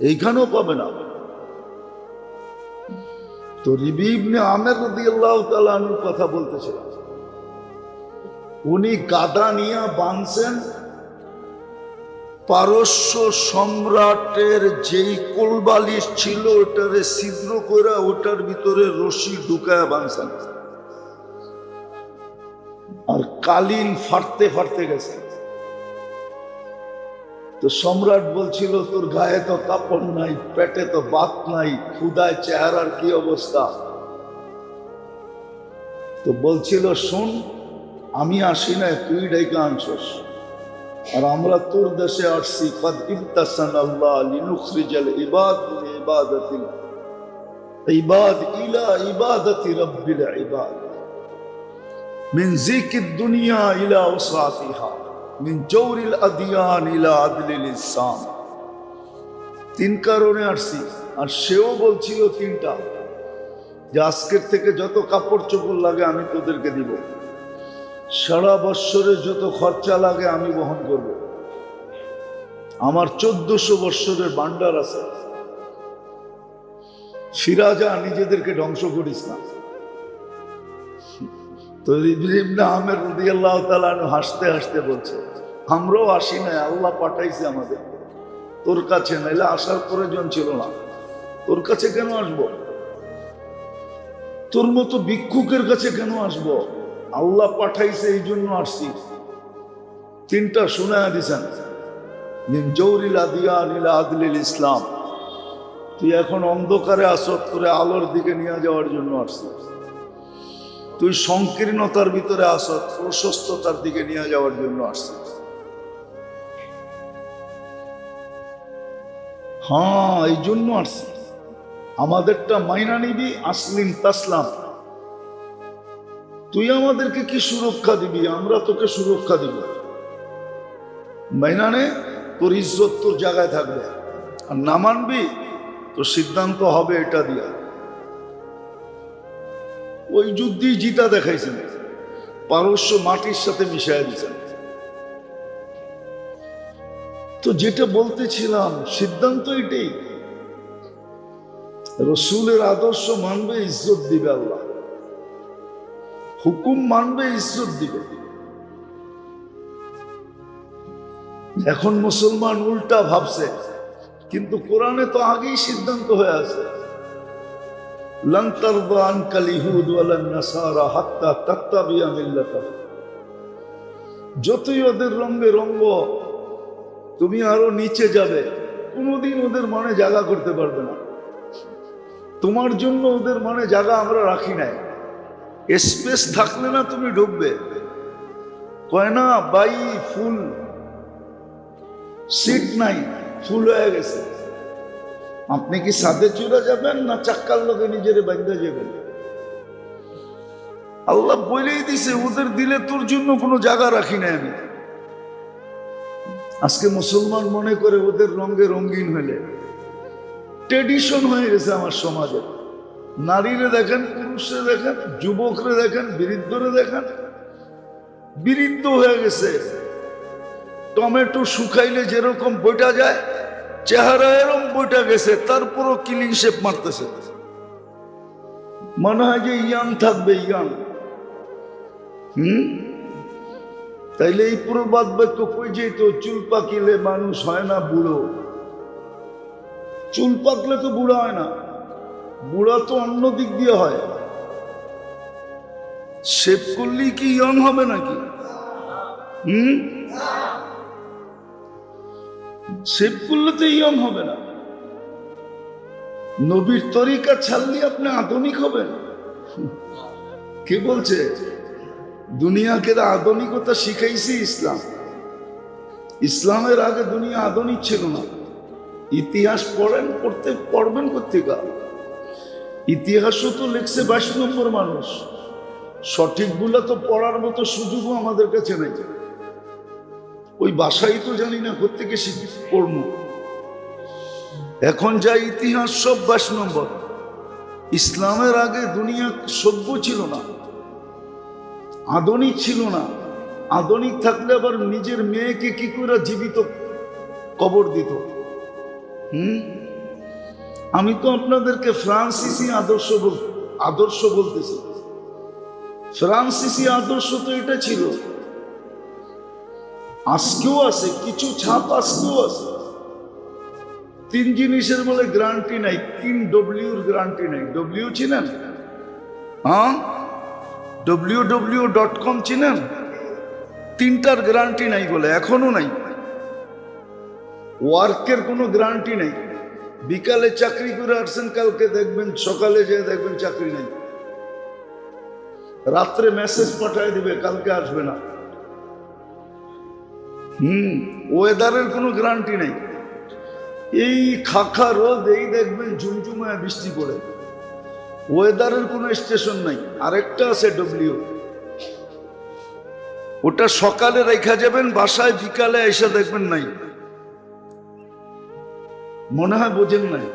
এইখানেও পাবে না। তো রিবি ইবনে আমের রাদিয়াল্লাহু তাআলা আনহুর কথা বলতেছিলাম, উনি গাদা নিয়ে বাঁধছেন, পারস্য সম্রাটের যেই কোলবালিশ ছিল ওটারে ছিদ্র করে ওটার ভিতরে রশি ঢুকায় বাঁধছেন, আর কালিন ফাটতে ফাটতে গেছে। তো সম্রাট বলছিল, তোর গায়ে তো কাপড় নাই, পেটে তো ভাত নাই, ক্ষুধায় চেহারার কি অবস্থা? তো বলছিল, শোন, আমি আসি না, তুই ডাইকা আনছস, আর আমরা তোর দেশে আসছি। قد ابتسم الله لنخرج العباد من عبادة العباد إلى عبادة رب العباد من ذيك الدنيا إلى وسعتها من جور الأديان إلى عدل الإنسان। 3 কারণে আসছি। আর সেও বলছিল 3টা, যে আজকের থেকে যত কাপড় চোপড় লাগে আমি তোদেরকে দিব, সারা বৎসরে যত খরচা লাগে আমি বহন করব, আমার 1400 বৎসরের ভান্ডার আছে, ফিরা যা, নিজেদেরকে ধ্বংস করিস না। তো ইবনে আমের রাদিয়াল্লাহু তাআলা হাসতে হাসতে বলছে, আমরাও আসি না, আল্লাহ পাঠাইছে আমাদের তোর কাছে, নাইলে আসার প্রয়োজন ছিল না। তোর কাছে কেন আসবো? তোর মতো ভিক্ষুকের কাছে কেন আসবো? আল্লাহ পাঠাইছে, এই জন্য আসছি। 3টা শোনায়া দিছেন, মিন জৌরিল আদিয়ান ইলা আদলিল ইসলাম। তুই এখন অন্ধকারে আসত, করে আলোর দিকে নিয়ে যাওয়ার জন্য আসছিস। তুই সংকীর্ণতার ভিতরে আসত, প্রশস্ততার দিকে নিয়ে যাওয়ার জন্য আসছিস। হ্যাঁ, এই জন্য আসছিস। আমাদেরটা মাইনা নিবি, আসলিম তাসলাম। তুই আমাদেরকে কি সুরক্ষা দিবি? আমরা তোকে সুরক্ষা দিব। মাইনা নে, তোর ইজ্জত তোর জায়গায় থাকবে। আর না মানবি, তো সিদ্ধান্ত হবে এটা দিয়া। ওই যুদ্ধই জিতা দেখাইছেন, পারস্য মাটির সাথে মিশাই দিয়েছেন। তো যেটা বলতেছিলাম, সিদ্ধান্ত এটাই, রসুলের আদর্শ মানবে, ইজ্জত দিবে আল্লাহ, হুকুম মানবে, ইজ্জত দিবে। এখন মুসলমান উল্টা ভাবছে, কিন্তু কোরআনে তো আগেই সিদ্ধান্ত হয়ে আছে, লান তারদা আনকাল ইহুদ ওয়ালান নাসারা হাত্তা তাত্তাবিয়া মিল্লাতাহুম। যতই ওদের রঙে রঙ্গ, তুমি আরো নিচে যাবে, কোনোদিন ওদের মনে জায়গা করতে পারবে না। তোমার জন্য ওদের মনে জায়গা আমরা রাখি নাই, স্পেস থাকলে না তুমি ঢুকবে। কয় না, বাই ফুল, সিট নাই, ফুল হয়ে গেছে। আপনি কি সাদে চূড়া যাবেন না চাক্কার লোকে নিজের বান্ধা যাবেন? আল্লাহ বলেই দিছে, ওদের দিলে তোর জন্য কোনো জায়গা রাখি নাই আমি। আজকে মুসলমান মনে করে ওদের রঙে রঙিন হইলে ট্রেডিশন হয়ে গেছে আমার সমাজে। নারীরে দেখেন, পুরুষরে দেখেন, যুবকরে দেখেন, বৃদ্ধরে দেখেন, বৃদ্ধ হয়ে গেছে। টমেটো শুকাইলে যেরকম বইটা যায়, চেহারা এরকম বইটা গেছে, তারপরও ক্লিন শেপ মারতেছে, মনে হয় যে ইয়াং থাকবে, ইয়াং। তাইলে এই পুরো বাদ বাক্য কই যেত, চুল পাকিলে মানুষ হয় না বুড়ো। চুল পাকলে তো বুড়া হয় না, বুড়া তো অন্য দিক দিয়ে হয়। শেভ করলেই কি ইয়ং হবে নাকি? শেভ করলে তো ইয়ং হবে না। নবীর তরিকা ছাড়লে আপনি আধুনিক হবেন? কে বলছে? দুনিয়াকে আধুনিকতা শিখাইছি ইসলাম। ইসলামের আগে দুনিয়া আধুনিক ছিল না। ইতিহাস পড়বেন কোত্থেকা? ইতিহাসও তো লিখছে 22 নম্বর মানুষ। সঠিকগুলো তো পড়ার মতো সুযোগও আমাদের কাছে নেই। ওই ভাষাই তো জানি না কোত্থেকে পড়ব। এখন যা ইতিহাস সব 22 নম্বর। ইসলামের আগে দুনিয়া সভ্য ছিল না, আধুনিক ছিল না। আধুনিক থাকলে আবার নিজের মেয়েকে কি করে জীবিত কবর দিত। আমি তো আপনাদেরকে ফ্রান্সিসি আদর্শ বলতেছি। ফ্রান্সিসি আদর্শ তো এটা ছিল, আজকেও আছে, কিছু ছাপ আজকেও আছে। 3 জিনিসের বলে গ্যারান্টি নাই, 3 ডব্লিউর গ্যারান্টি নাই। ডব্লিউ চিনেন? হ্যাঁ, www.com চিনেন? 3টার গ্যারান্টি নাই বলে, এখনো নাই। ওয়ার্কের কোনো গ্যারান্টি নাই। বিকালে চাকরি করে আসছেন, কালকে দেখবেন সকালে যেয়ে দেখবেন চাকরি নেই। রাত্রে মেসেজ পাঠায় দিবে কালকে আসবে না। ওয়েদারের কোনো গ্যারান্টি নেই। এই খাখা রোদ, এই দেখবেন ঝুমঝুমায় বৃষ্টি পড়ে। ওয়েদারের কোনো স্টেশন নাই। আরেকটা আছে ডব্লিউ, ওটা সকালে রেখা যাবেন বাসায়, বিকালে এসে দেখবেন নাই। মনে হয় বোঝেন নাই?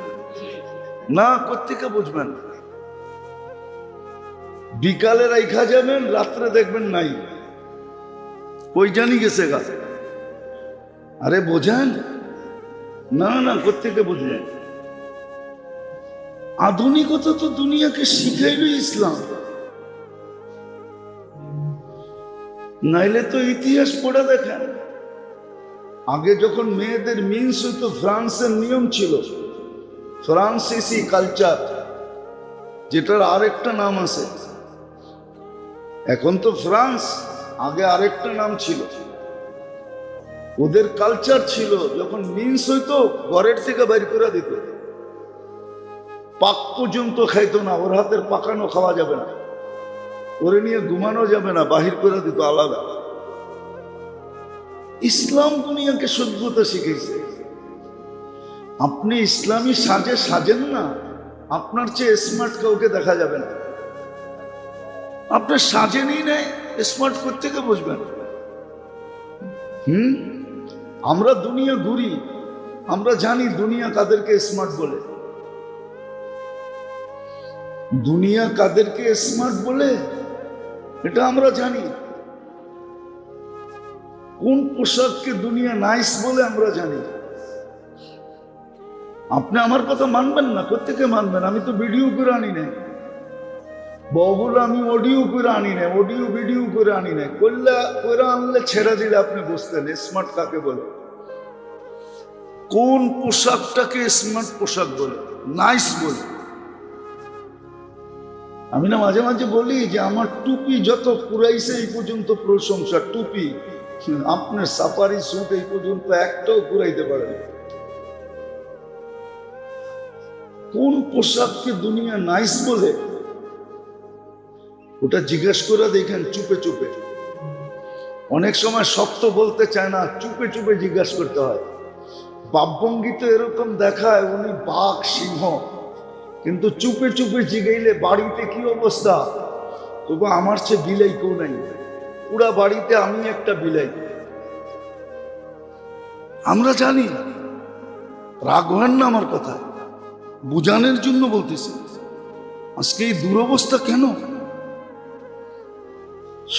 না, কোত্থেকে বুঝবেন? বিকালে রেখা যাবেন, রাত্রে দেখবেন নাই। কই জানি গেছে গা। আরে বোঝেন না? না, কোত্থেকে বুঝবেন? আধুনিকতা তো দুনিয়াকে শিখাইল ইসলাম। নাইলে তো ইতিহাস পড়ে দেখেন। আগে যখন মেয়েদের মিন্স হইতো, ফ্রান্সের নিয়ম ছিল ফ্রান্সিসি কালচার, যেটার আরেকটা নাম আছে। এখন তো ফ্রান্স, আগে আরেকটা নাম ছিল। ওদের কালচার ছিল, যখন মিন্স হইতো ঘরের থেকে বাইর করে দিত। পাক পর্যন্ত খাইতো না, ওর হাতের পাকানো খাওয়া যাবে না, ওরে নিয়ে ঘুমানো যাবে না, বাহির করে দিত আলাদা। ইসলাম দুনিয়াকে সভ্যতা শিখেছে। আপনি ইসলামী সাজে সাজেন না, আপনার চেয়ে স্মার্ট কাউকে দেখা যাবে না। আপনার সাজেনই নেই, স্মার্ট কোত্থেকে বুঝবেন? আমরা দুনিয়া ঘুরি, আমরা জানি দুনিয়া কাদেরকে স্মার্ট বলে। দুনিয়া কাদেরকে স্মার্ট বলে এটা আমরা জানি। কোন পোশাককে দুনিয়া নাইস বলে আমরা জানি। আপনি আমার কথা মানবেন না, কোত্থেকে মানবেন? আমি তো ভিডিও করে আনি নাই, বগুলো আমি অডিও করে আনি নাই, অডিও ভিডিও করে আনি নাই। করে আনলে ছেড়ে দিলে আপনি বুঝতেন স্মার্ট কাকে বলে, কোন পোশাকটাকে স্মার্ট পোশাক বলে, নাইস বলে। আমি না মাঝে মাঝে বলি যে আমার টুপি যত পুরাইছে এই পর্যন্ত প্রশংসা। টুপি, আপনার সাফারি স্যুট এই পর্যন্ত একটাও পুরাইতে পারে না। কোন পোশাককে দুনিয়া নাইস বলে ওটা জিজ্ঞেস করে দেখেন চুপে চুপে। অনেক সময় শক্ত বলতে চায় না, চুপে চুপে জিজ্ঞাসা করতে হয়। বাপভঙ্গি তো এরকম দেখায় উনি বাঘ সিংহ, কিন্তু চুপে চুপে জিগাইলে বাড়িতে কি অবস্থা, তবু আমার চেয়ে বিলাই কেউ নাই, পুরা বাড়িতে আমি একটা বিলাই। আমরা জানি। রাগ হয় না আমার কথা, বুঝানোর জন্য বলতেছি। আজকে এই দুরবস্থা কেন?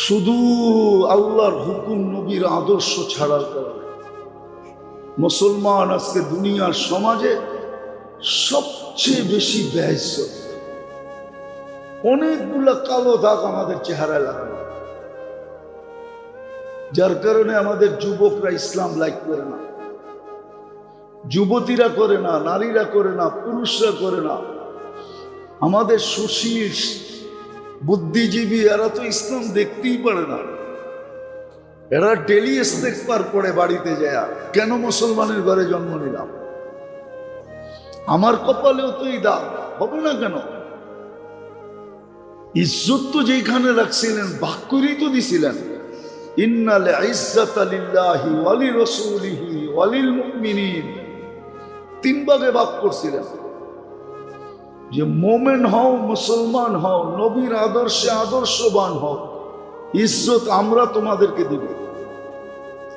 শুধু আল্লাহর হুকুম নবীর আদর্শ ছাড়ার কারণে মুসলমান আজকে দুনিয়ার সমাজে সবচেয়ে বেশি বেইজ্জত। অনেকগুলা কালো দাগ আমাদের চেহারায় লাগানো, যার কারণে আমাদের যুবকরা ইসলাম লাইক করে না, যুবতীরা করে না, নারীরা করে না, পুরুষরা করে না। আমাদের সুশীল বুদ্ধিজীবী এরা তো ইসলাম দেখতেই পারে না, এরা ডেলি ইস্তেগফার পড়ে বাড়িতে যায়। কেন মুসলমানের ঘরে জন্ম নিলাম? আমার কপালেও তো এই দাগ হবে না কেন? ইজ্জত তো যেখানে রাখছিলেন ভাগ করেই তো দিছিলেন। ইন্নাল ইজ্জাতা লিল্লাহি ওয়া লিরাসূলিহি ওয়া লিল মুমিনিন, তিন ভাগে ভাগ করছিলেন যে মোমেন হও, মুসলমান হও, নবীর আদর্শে আদর্শবান হও, ইজ্জত আমরা তোমাদেরকে দিব।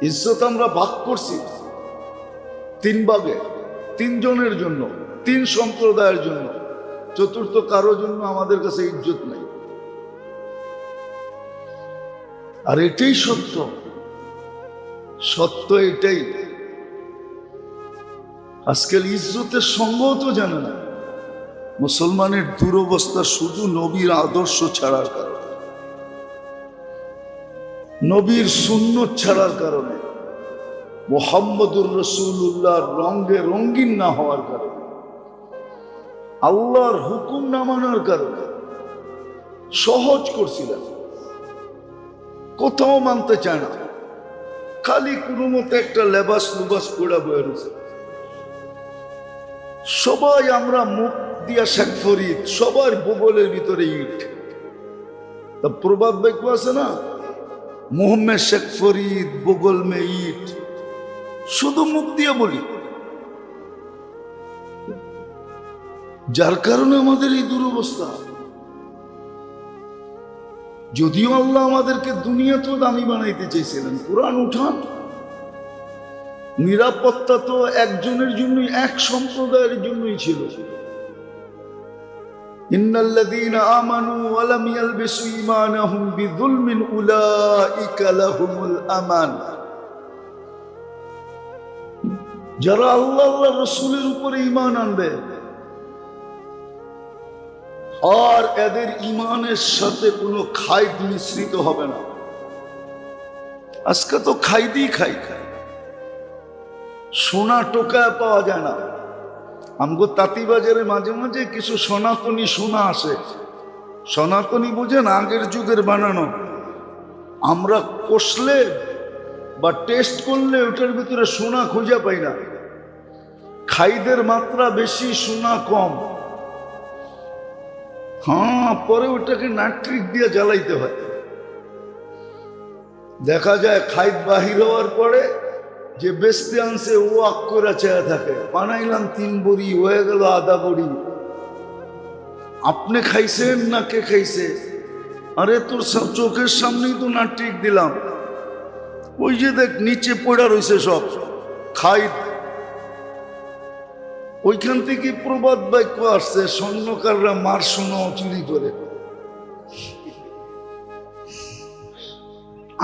ইজ্জত আমরা ভাগ করছি তিন ভাগে, তিনজনের জন্য, তিন সম্প্রদায়ের জন্য, চতুর্থ কারোর জন্য আমাদের কাছে ইজ্জত নাই। আর এটাই সত্য, সত্য এটাই। আজকাল ইজ্জতের সঙ্গও তো জানে না। মুসলমানের দুরবস্থা শুধু নবীর আদর্শ ছাড়ার কারণে, নবীর সুন্নত ছাড়ার কারণে, মুহাম্মদুর রাসূলুল্লাহর রঙে রঙিন না হওয়ার কারণে, আল্লাহর হুকুম না মানার কারণে। সহজ করছিলেন, কোথাও মানতে চায় না, খালি কোনো মতো একটা লেবাস লুবাস পড়া বয়ে রয়েছে। সবাই আমরা মুখ দিয়া শেখ ফরিদ, সবার বগলের ভিতরে ইট। তা প্রবাদ বাক্য আছে না, মুহ মে শেখ ফরিদ বগল মে ইট, শুধু মুখ দিয়ে বলি। যার কারণে আমাদের এই দুরবস্থা। যদিও আল্লাহ আমাদেরকে দুনিয়াতেও দামি বানাইতে চেয়েছিলেন, কোরআন উঠান, নিরাপত্তা তো একজনের জন্যই, এক সম্প্রদায়ের জন্যই ছিল। ইন্নাল্লাযীনা আমানু ওয়া লাম ইয়ালবিসু ঈমানাহুম বিযুলমিন উলাইকা লাহুমুল আমান। যারা আল্লাহ আল্লাহ রাসূলের উপরে ঈমান আনবে আর এদের ঈমানের সাথে কোনো খাইদ মিশ্রিত হবে না। আজকে তো খাইদি খাই, সোনা টোকায় পাওয়া যায় না। আমগো তাঁতিবাজারে মাঝে মাঝে কিছু সনাতনী সোনা আসে। সনাতনী বুঝেন, আগের যুগের বানানো। আমরা কষলে বা টেস্ট করলে ওটার ভিতরে সোনা খুঁজে পাই না। খাইদের মাত্রা বেশি, সোনা কম। হ্যাঁ, পরে ওটাকে নাট্রিক দিয়ে জ্বালাইতে হয়। দেখা যায় খাইদ বাহির হওয়ার পরে যে বেচতে আনছে ও আক্করা চেয়ে থাকে, বানাইলাম 3 বড়ি, হয়ে গেল আধা বড়ি। আপনি খাইছেন না কে খাইছে? আরে তোর সব চোখের সামনেই তো নাট্রিক দিলাম। ওই যে দেখ নিচে পড়া রয়েছে সব খাইদ। ওইখান থেকে প্রবাদ বাক্য আসছে, স্বর্ণকাররা মার সোনা চুরি করে।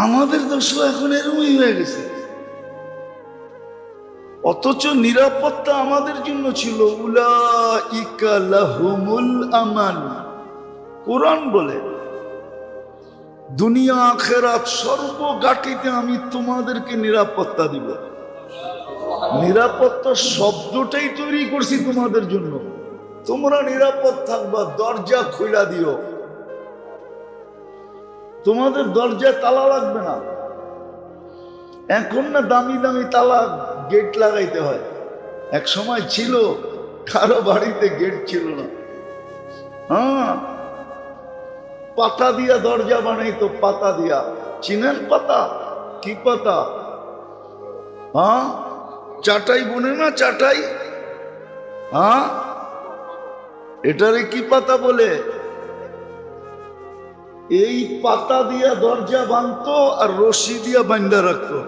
আমাদের দোষ এখন এরকমই হয়ে গেছে। অথচ নিরাপত্তা আমাদের জন্য ছিল। উলাইকা লাহুমুল আমান। কোরআন বলে দুনিয়া আখিরাত সর্বগাটিতে আমি তোমাদেরকে নিরাপত্তা দিব। নিরাপত্তা শব্দটাই তৈরি করছি তোমাদের জন্য। তোমরা নিরাপদ থাকবা, দরজা খুলে দিও। তোমাদের দরজায় তালা লাগবে না। এখন না দামি দামি তালা গেট লাগাইতে হয়। এক সময় ছিল কারো বাড়িতে গেট ছিল না। হ্যাঁ, পাতা দিয়া দরজা বানাইতো, পাতা দিয়া। চিনেন পাতা? কি পাতা? হ্যাঁ, চাটাই বনে না, চাটাই। হ্যাঁ, এটারে কি পাতা বলে? এই পাতা দিয়া দরজা বাঁধতো আর রশি দিয়া বান্ধা রাখতো।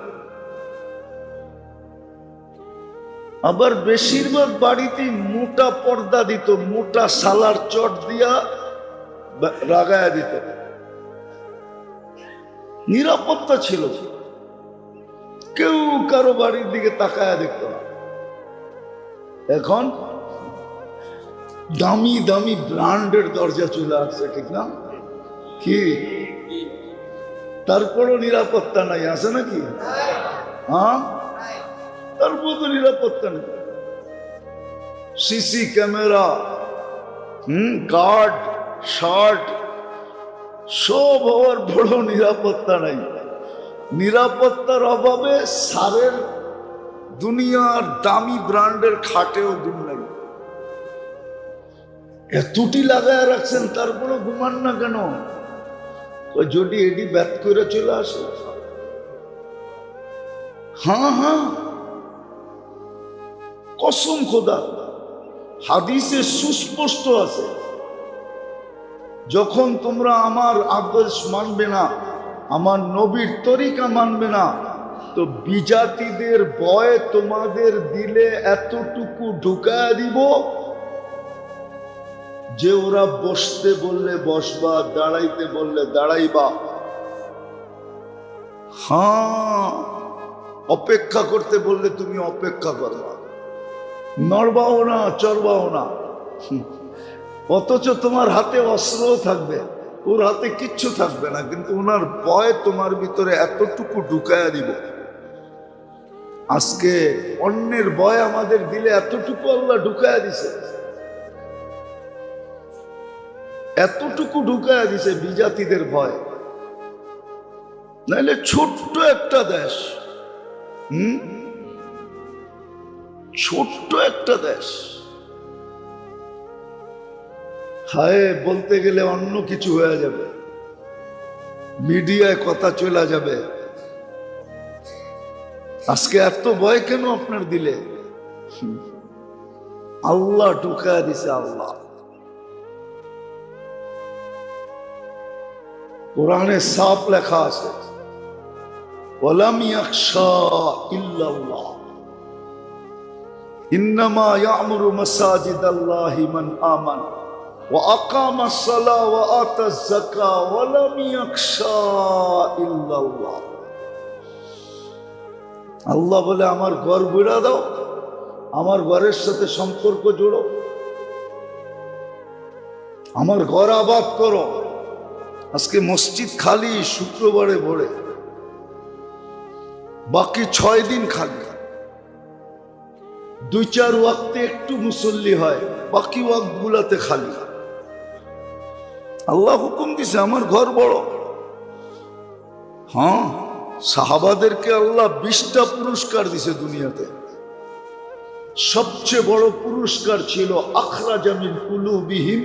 আবার বেশিরভাগ বাড়িতে মোটা পর্দা দিত, মোটা সালার চট দিয়া লাগায়া দিত। নিরাপত্তা ছিল, কেউ কারো বাড়ির দিকে তাকায়া দেখত না। এখন দামি দামি ব্র্যান্ডের দরজা চলে আসছে, ঠিক না? কি তারপরও নিরাপত্তা নাই, আছে নাকি? হ্যাঁ, তারপর তো নিরাপত্তা নেই। সিসি ক্যামেরা, গার্ড, শার্ট, সব হওয়ার বড় নিরাপত্তা নাই। নিরাপত্তার অভাবে সারের দুনিয়ার দামি ব্র্যান্ডের খাটেও দিন নাই। এতটি লাগায় রাখছেন, তারপরে ঘুমান না কেন? যদি এটি ব্যাত করে চলে আসে। হ্যাঁ হ্যাঁ, কসম খোদা, হাদিসে সুস্পষ্ট আছে, যখন তোমরা আমার আদর্শ মানবে না, আমার নবীর তরিকা মানবে না, তো বিজাতিদের ভয় তোমাদের দিলে এতটুকু ঢুকায় দিব যে ওরা বসতে বললে বসবা, দাঁড়াইতে বললে দাঁড়াইবা। হ্যাঁ, অপেক্ষা করতে বললে তুমি অপেক্ষা করবা, নড়বাও না, চড়বাও না। অথচ তোমার হাতে অস্ত্রও থাকবে, ওর হাতে কিচ্ছু থাকবে না, কিন্তু ওনার ভয় তোমার ভিতরে এতটুকু ঢুকায়া দিব। আজকে অন্যের ভয় আমাদের দিলে এতটুকু আল্লাহ ঢুকায়া দিছে, এতটুকু ঢুকায়া দিছে বিজাতিদের ভয়। নাইলে ছোট্ট একটা দেশ, ছোট্ট একটা দেশ, হায় বলতে গেলে অন্য কিছু হয়ে যাবে, মিডিয়ায় কথা চলে যাবে। আজকে এত ভয় কেন আপনার দিলে? আল্লাহ ঢুকায়া দিছে। আল্লাহ কোরআনে সাফ লেখা আছে, ওয়ালাম ইয়াখশা ইল্লাল্লাহ ইন্নামা ইয়ামুরু মাসাজিদাল্লাহি মান আমানা ওয়া আকামাস সালাহ ওয়া আতাজ যাকাহ ওয়ালাম ইয়াখশা ইল্লাল্লাহ। আল্লাহ বলে, আমার ঘর বুড়া দাও, আমার ঘরের সাথে সম্পর্ক জোড়ো, আমার ঘর আবাদ করো। আজকে মসজিদ খালি শুক্রবারে ভরে, বাকি 6 দিন খালি, 2-4 ওয়াক্তে একটু মুসল্লি হয়, বাকি ওয়াক্ত গুলাতে খালি। আল্লাহ হুকুম দিছে, আমার ঘর বড়। হ্যাঁ, সাহাবাদেরকে আল্লাহ 20টা পুরস্কার দিছে দুনিয়াতে। সবচেয়ে বড় পুরস্কার ছিল আখরাজা মিন কুলুবিহিম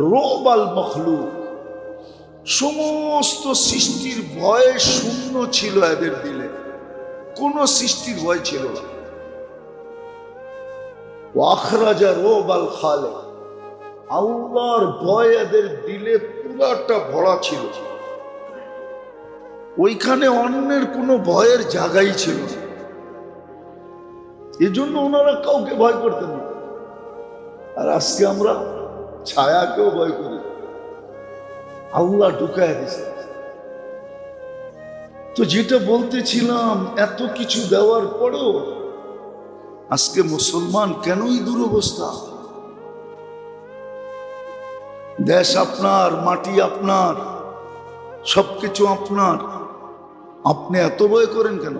রুবাল মখলুক। সমস্ত সৃষ্টির ভয় শূন্য ছিল এদের দিলে, কোন সৃষ্টির ভয় ছিল না। আখরাজা রুবাল খালিক, আল্লাহর ভয় এদের দিলে পুরাটা ভরা ছিল। ওইখানে অন্যের কোনো ভয়ের জায়গাই ছিল না। এজন্য ওনারা কাউকে ভয় করতেন না। আর আজকে আমরা ছায়াকেও ভয় করি। আল্লাহ ঢুকায় দিছে। তো যেটা বলতেছিলাম, এত কিছু দেওয়ার পরেও আজকে মুসলমান কেনই দুরবস্থা? দেশ আপনার, মাটি আপনার, সবকিছু আপনার, আপনি এত ভয় করেন কেন?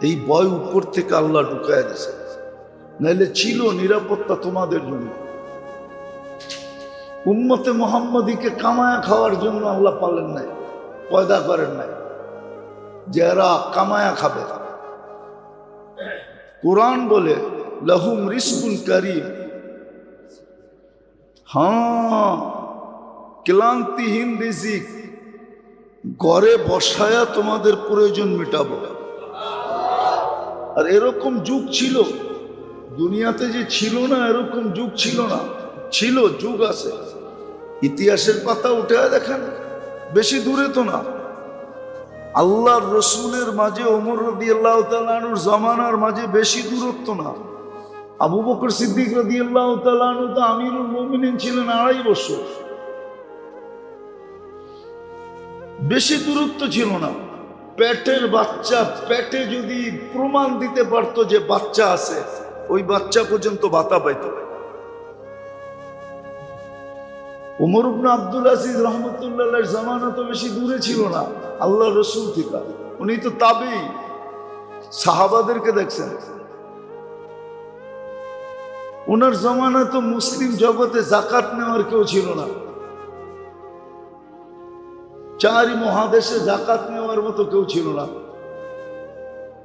এই ভয় উপর থেকে আল্লাহ ঢুকায় দিছে। নাইলে ছিল নিরাপত্তা তোমাদের জন্য। উম্মতে মুহাম্মাদীকে কামায়া খাওয়ার জন্য আল্লাহ পালেন নাই, পয়দা করেন নাই যে এরা কামায়া খাবে। কোরআন বলে লাহুম রিজকুন কারীম। হ্যাঁ, ক্লান্তিহীন রিজিক, ঘরে বসায়া তোমাদের প্রয়োজন মেটাবো। আর এরকম যুগ ছিল দুনিয়াতে, যে ছিল না এরকম যুগ ছিল না। ছিল, যুগ আছে। ইতিহাসের পাতা উঠে দেখেন, বেশি দূরে তো না। আল্লাহর রসুলের মাঝে ওমর রাদিয়াল্লাহু তাআলা আনহুর জামানার মাঝে বেশি দূরত্ব না। আবু বকর সিদ্দিক রাদিয়াল্লাহু তাআলা আনহু তো আমিরুল মুমিনিন ছিলেন 2.5 বছর। বেশি দূরত্ব ছিল না। পেটের বাচ্চা, পেটে যদি প্রমাণ দিতে পারতো যে বাচ্চা আছে, ওই বাচ্চা পর্যন্ত ভাতা পাইত। ওমর ইবনে আব্দুল আজিজ রাহমাতুল্লাহ আলাইহির জামানা তো বেশি দূরে ছিল না আল্লাহর রাসূল থেকে। উনি তো তাবেঈ, সাহাবাদেরকে দেখছেন। ওনার জামানা তো মুসলিম জগতে যাকাত নেওয়ার কেউ ছিল না। চারি মহাদেশে জাকাত নেওয়ার মতো কেউ ছিল না,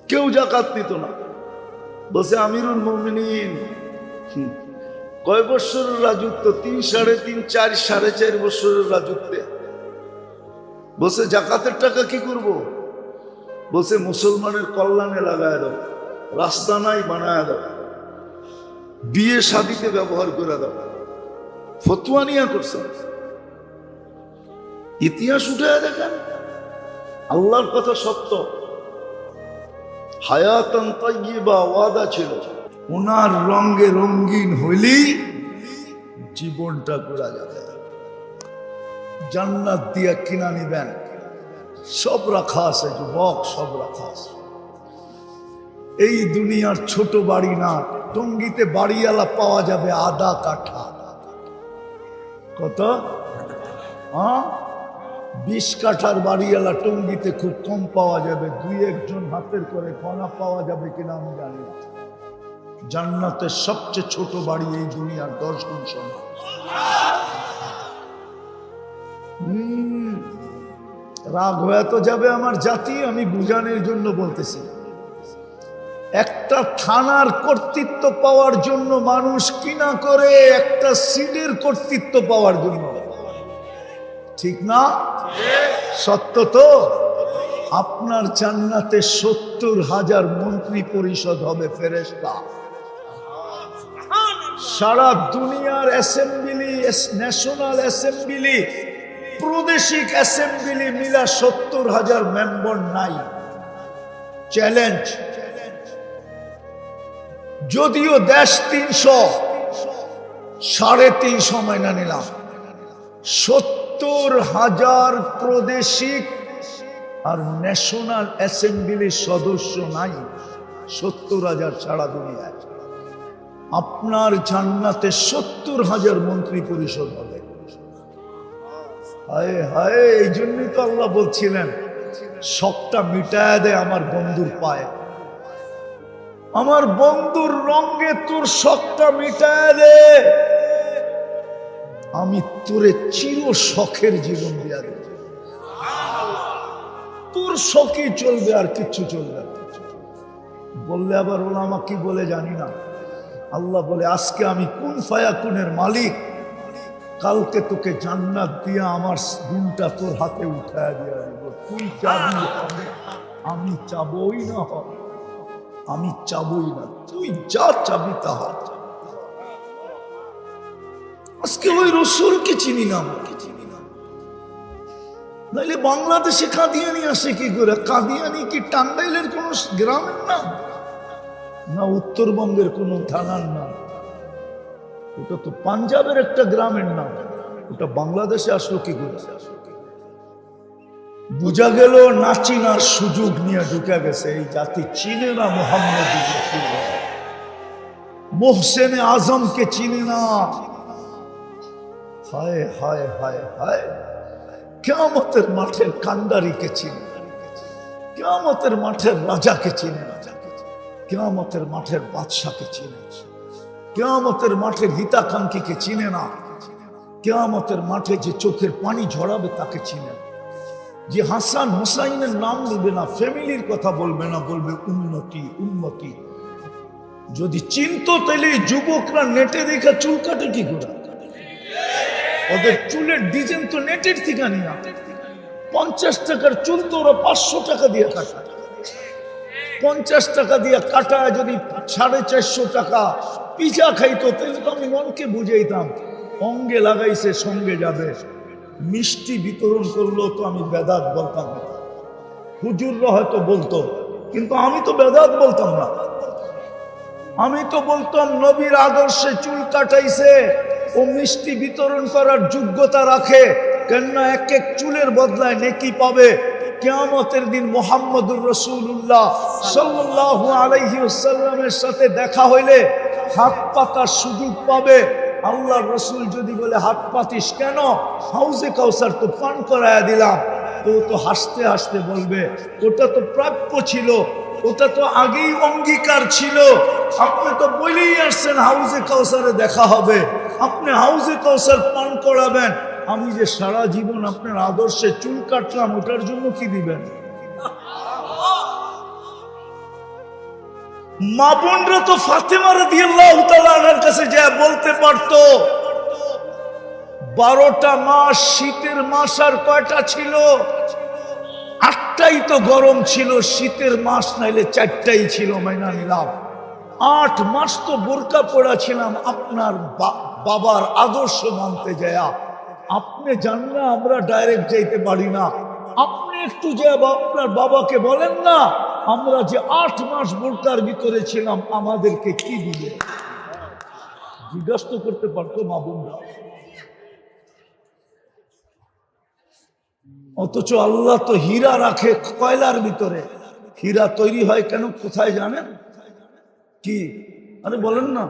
কেউ জাকাত নিত না। বলছে আমিরুল মুমিনিন কয় বছরের রাজত্ব? 3, 3.5, 4, 4.5 বছরের রাজত্বে। বলছে জাকাতের টাকা কি করব? বলছে মুসলমানের কল্যাণে লাগায় দাও, রাস্তা নাই বানায় দাও, বিয়ে শাদিতে ব্যবহার করে দাও। ফতুয়া নিয়া করছে। ইতিহাস উঠে দেখেন, আল্লাহর কথা সত্য। হায়াতান তাইয়্যিবা ওয়াদা ছিল, ওনার রঙে রঙিন হইলেই জীবনটা ঘোরা যাবে। জান্নাত দিয়া কিনা নিবেন, সব রাখা আছে যুবক, সব রাখা আছে। এই দুনিয়ার ছোট বাড়ি না, টঙ্গিতে বাড়িওয়ালা পাওয়া যাবে আধা কাঠা। কত? 20 কাঠার বাড়িওয়ালা টঙ্গিতে খুব কম পাওয়া যাবে, 2-1 জন হাতের করে কণা পাওয়া যাবে কিনা আমি জানি না। জান্নাতের সবচেয়ে ছোট বাড়ি এই দুনিয়ার 10 গুণ সমান। রাগ হয়ে তো যাবে আমার জাতি, আমি বুঝানোর জন্য বলতেছি। একটা থানার কর্তৃত্ব পাওয়ার জন্য মানুষ কিনা করে একটা সিটের কর্তৃত্ব পাওয়ার জন্য, ঠিক না? সত্য তো? আপনার জান্নাতে 70,000 মন্ত্রী পরিষদ হবে, ফেরেশতা। সারা দুনিয়ার অ্যাসেম্বলি, ন্যাশনাল অ্যাসেম্বলি, প্রাদেশিক অ্যাসেম্বলি মিলা 70,000 মেম্বার নাই। চ্যালেঞ্জ। যদিও দেশ 300, 350 মাইনা নিলাম, 70,000 প্রাদেশিক আর ন্যাশনাল অ্যাসেম্বলির সদস্য নাই, 70,000 সারা দুনিয়ায়। আপনার জান্নাতে 70,000 মন্ত্রী পরিষদ হবে। হায় হায়, এই জন্যই তো আল্লাহ বলছিলেন শখটা মিটায় দে আমার বন্ধুর পায়ে। আমার বন্ধুর রঙে তোর শখটা মিটায় দে, আমি তোরে চির শখের জীবন দিয়া দেব। তোর শখই চলবে, আর কিচ্ছু চলবে না। বললে আবার ওলামা কি বলে জানি না। আল্লাহ বলে আজকে আমি কুন ফায়াকুনের মালিক, কালকে তোকে জান্নাত দিয়া আমার দিনটা তোর হাতে উঠায় দিয়া দিব। তুই চাবি, আমি চাবই না, আমি চাবই না, তুই যা চাবি তাহা। আজকে ওই রসুলকে চিনি না, নাইলে বাংলাদেশে কাদিয়ানি আসে কি করে? কাদিয়ানি কি টাঙ্গাইলের কোন গ্রামের নাম না উত্তরবঙ্গের কোন থানার নাম? ওটা তো পাঞ্জাবের একটা গ্রামের নাম, ওটা বাংলাদেশে আসলো কি করে? বোঝা গেল না চিনার সুযোগ নিয়ে ঢুকে গেছে। এই জাতি চিনে না মোহাম্মদ মোহসেনে আজমকে চিনে না। হায় হায় হায় হায়, কিয়ামতের মাঠের কান্ডারিকে চিনে, কিয়ামতের মাঠের রাজাকে চিনে না, কিয়ামতের মাঠের বাদশাকে চিনে, কিয়ামতের মাঠের হিতাকাঙ্ক্ষীকে চিনে না, কিয়ামতের মাঠে যে চোখের পানি ঝরাবে তাকে চিনে না, যে হাসান হুসাইনের নাম নেবে না, ফ্যামিলির কথা বলবে না, বলবে উন্নতি উন্নতি। যদি চিনতো তাহলে যুবকরা নেটে দেখা চুল কাটে কি করে? ওদের চুলের ডিজাইন তো নেটের থেকে নিয়ে, 50 টাকার চুল তো ওরা 500 টাকা দিয়ে কাটায়। 50 টাকা দিয়ে কাটায় যদি 450 টাকা পিজা খাইতো, তাহলে তো আমি মনকে বুঝাইতাম অঙ্গে লাগাইছে সঙ্গে যাবে। মিষ্টি বিতরণ করলো তো আমি বেদাত বলতাম, হুজুররা হয়তো বলতো, কিন্তু আমি তো বেদাত বলতাম না। আমি তো বলতাম নবীর আদর্শে চুল কাটাইছে, ও মিষ্টি বিতরণ করার যোগ্যতা রাখে, কেননা এক এক চুলের বদলায় নেকি পাবে। কিয়ামতের দিন মুহাম্মদুর রাসূলুল্লাহ সাল্লাল্লাহু আলাইহি ওয়াসাল্লামের সাথে দেখা হইলে হাত পাতার সুযোগ পাবে। আল্লাহর রাসূল যদি বলে হাত পাতিস কেন? হাউজে কাউসার তো পান করায়া দিলাম। তো হাসতে হাসতে বলবে ওটা তো প্রাপ্য ছিল, ওটা তো আগেই অঙ্গীকার ছিল। আপনি তো বলেই আসছেন হাউজে কাউসারে দেখা হবে, আপনি হাউজে কাউসার পান করাবেন, আমি যে সারা জীবন আপনার আদর্শে চুল কাটলাম, ওটার জন্য কি দিবেন? মা বোনরা তো ফাতেমা রাদিয়াল্লাহু তাআলা আনহার কাছে যা বলতে পারতো, 12টা মাস শীতের মাস আর কয়টা ছিল? 8টাই তো গরম ছিল, শীতের মাস নাইলে 4টাই ছিল, মাইনা নিলাম। 8 মাস তো বোরকা পরা ছিলাম আপনার বাবার আদর্শ মানতে যায়। আপনি জান না আমরা ডাইরেক্ট যাইতে পারি না, আপনি একটু যে আপনার বাবাকে বলেন না আমরা যে 8 মাস বোরকার ভিতরে ছিলাম আমাদেরকে কি দিবে? জিজ্ঞাসা করতে পারতো মা বোনরা। অথচ আল্লাহ তো হীরা রাখে কয়লার ভিতরে। হীরা তৈরি হয় কেন, কোথায় জানেন? কি আরে বলেন না,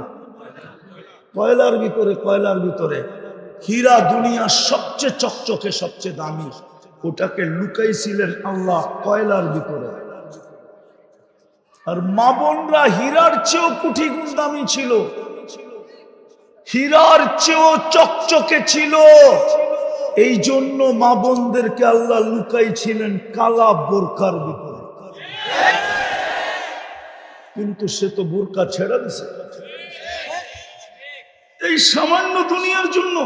কয়লার ভিতরে। কয়লার ভিতরে হীরা দুনিয়ার সবচেয়ে চকচকে, সবচেয়ে দামি, ওটাকে লুকাইছিলেন আল্লাহ কয়লার ভিতরে। আর মা বোনরা হীরার চেয়েও কোটি গুণ দামি ছিল, হীরার চেয়েও চকচকে ছিল। এই জন্য মা বোনদেরকে আল্লাহ লুকাইছিলেন কালা বোরকার ভিতরে। কিন্তু সে তো বোরকা ছেড়ে দিছে এই সামান্য দুনিয়ার জন্য।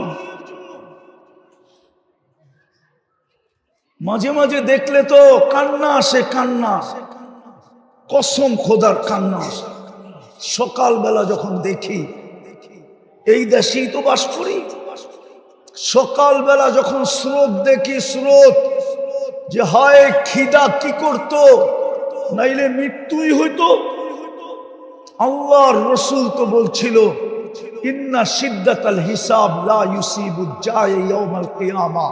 মাঝে মাঝে দেখলে তো কান্না আসে, কান্না, কসম খোদার কান্না আসে। সকালবেলা যখন দেখি, এই দেশেই তো বাস করি, সকালবেলা যখন স্রোত দেখি, স্রোত যে হয় খিদা কি করতো, নাইলে মৃত্যুই হইতো। আল্লাহর রাসূল তো বলছিল ইন্না শিদ্দাতাল হিসাব লা ইউসিবু জায় ইয়াউমাল কিয়ামা।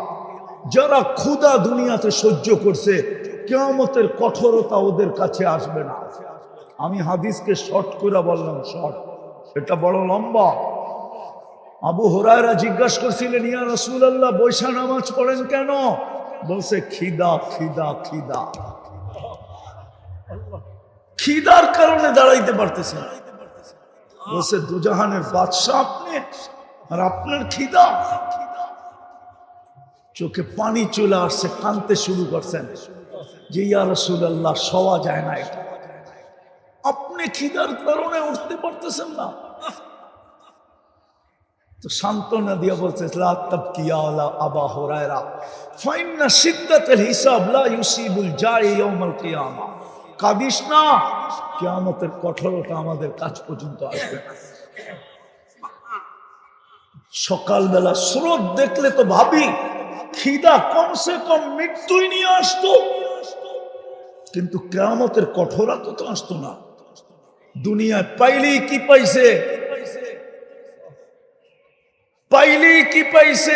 যারা ক্ষুধা দুনিয়াতে সহ্য করছে, কিয়ামতের কঠোরতা ওদের কাছে আসবে না। আমি হাদিসকে শর্ট করে বললাম, শর্ট, এটা বড় লম্বা। আবু হুরায়রা জিজ্ঞাসা করছিলেন ইয়া রাসূলুল্লাহ বৈশা নামাজ পড়েন কেন? বলছে খিদা, খিদা, খিদা। খিদার কারণে দাঁড়াইতে পারতেছে না। বলছে দুজাহানের বাদশা আপনি, আর আপনার খিদা। চোখে পানি চলে আসছে, কাঁদতে শুরু করছেন যে ইয়া রাসূলুল্লাহ শোয়া যায় না, এটা আপনি খিদার কারণে উঠতে পারতেছেন না। তো সান্ত্বনা দিয়ে বলছে লা তাবকি ইয়া আবা হুরায়রা ফাইন্না শিদ্দাতাল হিসাব লা ইউসিবুল জায় ইয়াউমাল কিয়ামা। কাঁদিস না, কিয়ামতের কঠোরতা আমাদের কাছ পর্যন্ত আসবে না। সকালবেলা স্রোত দেখলে তো ভাবি খিদা কমসে কম মৃত্যুই নিয়ে আসতো, কিন্তু কিয়ামতের কঠোরতা তো আসতো না। দুনিয়ায় পাইলেই কি পাইছে, পাইলেই কি পাইছে,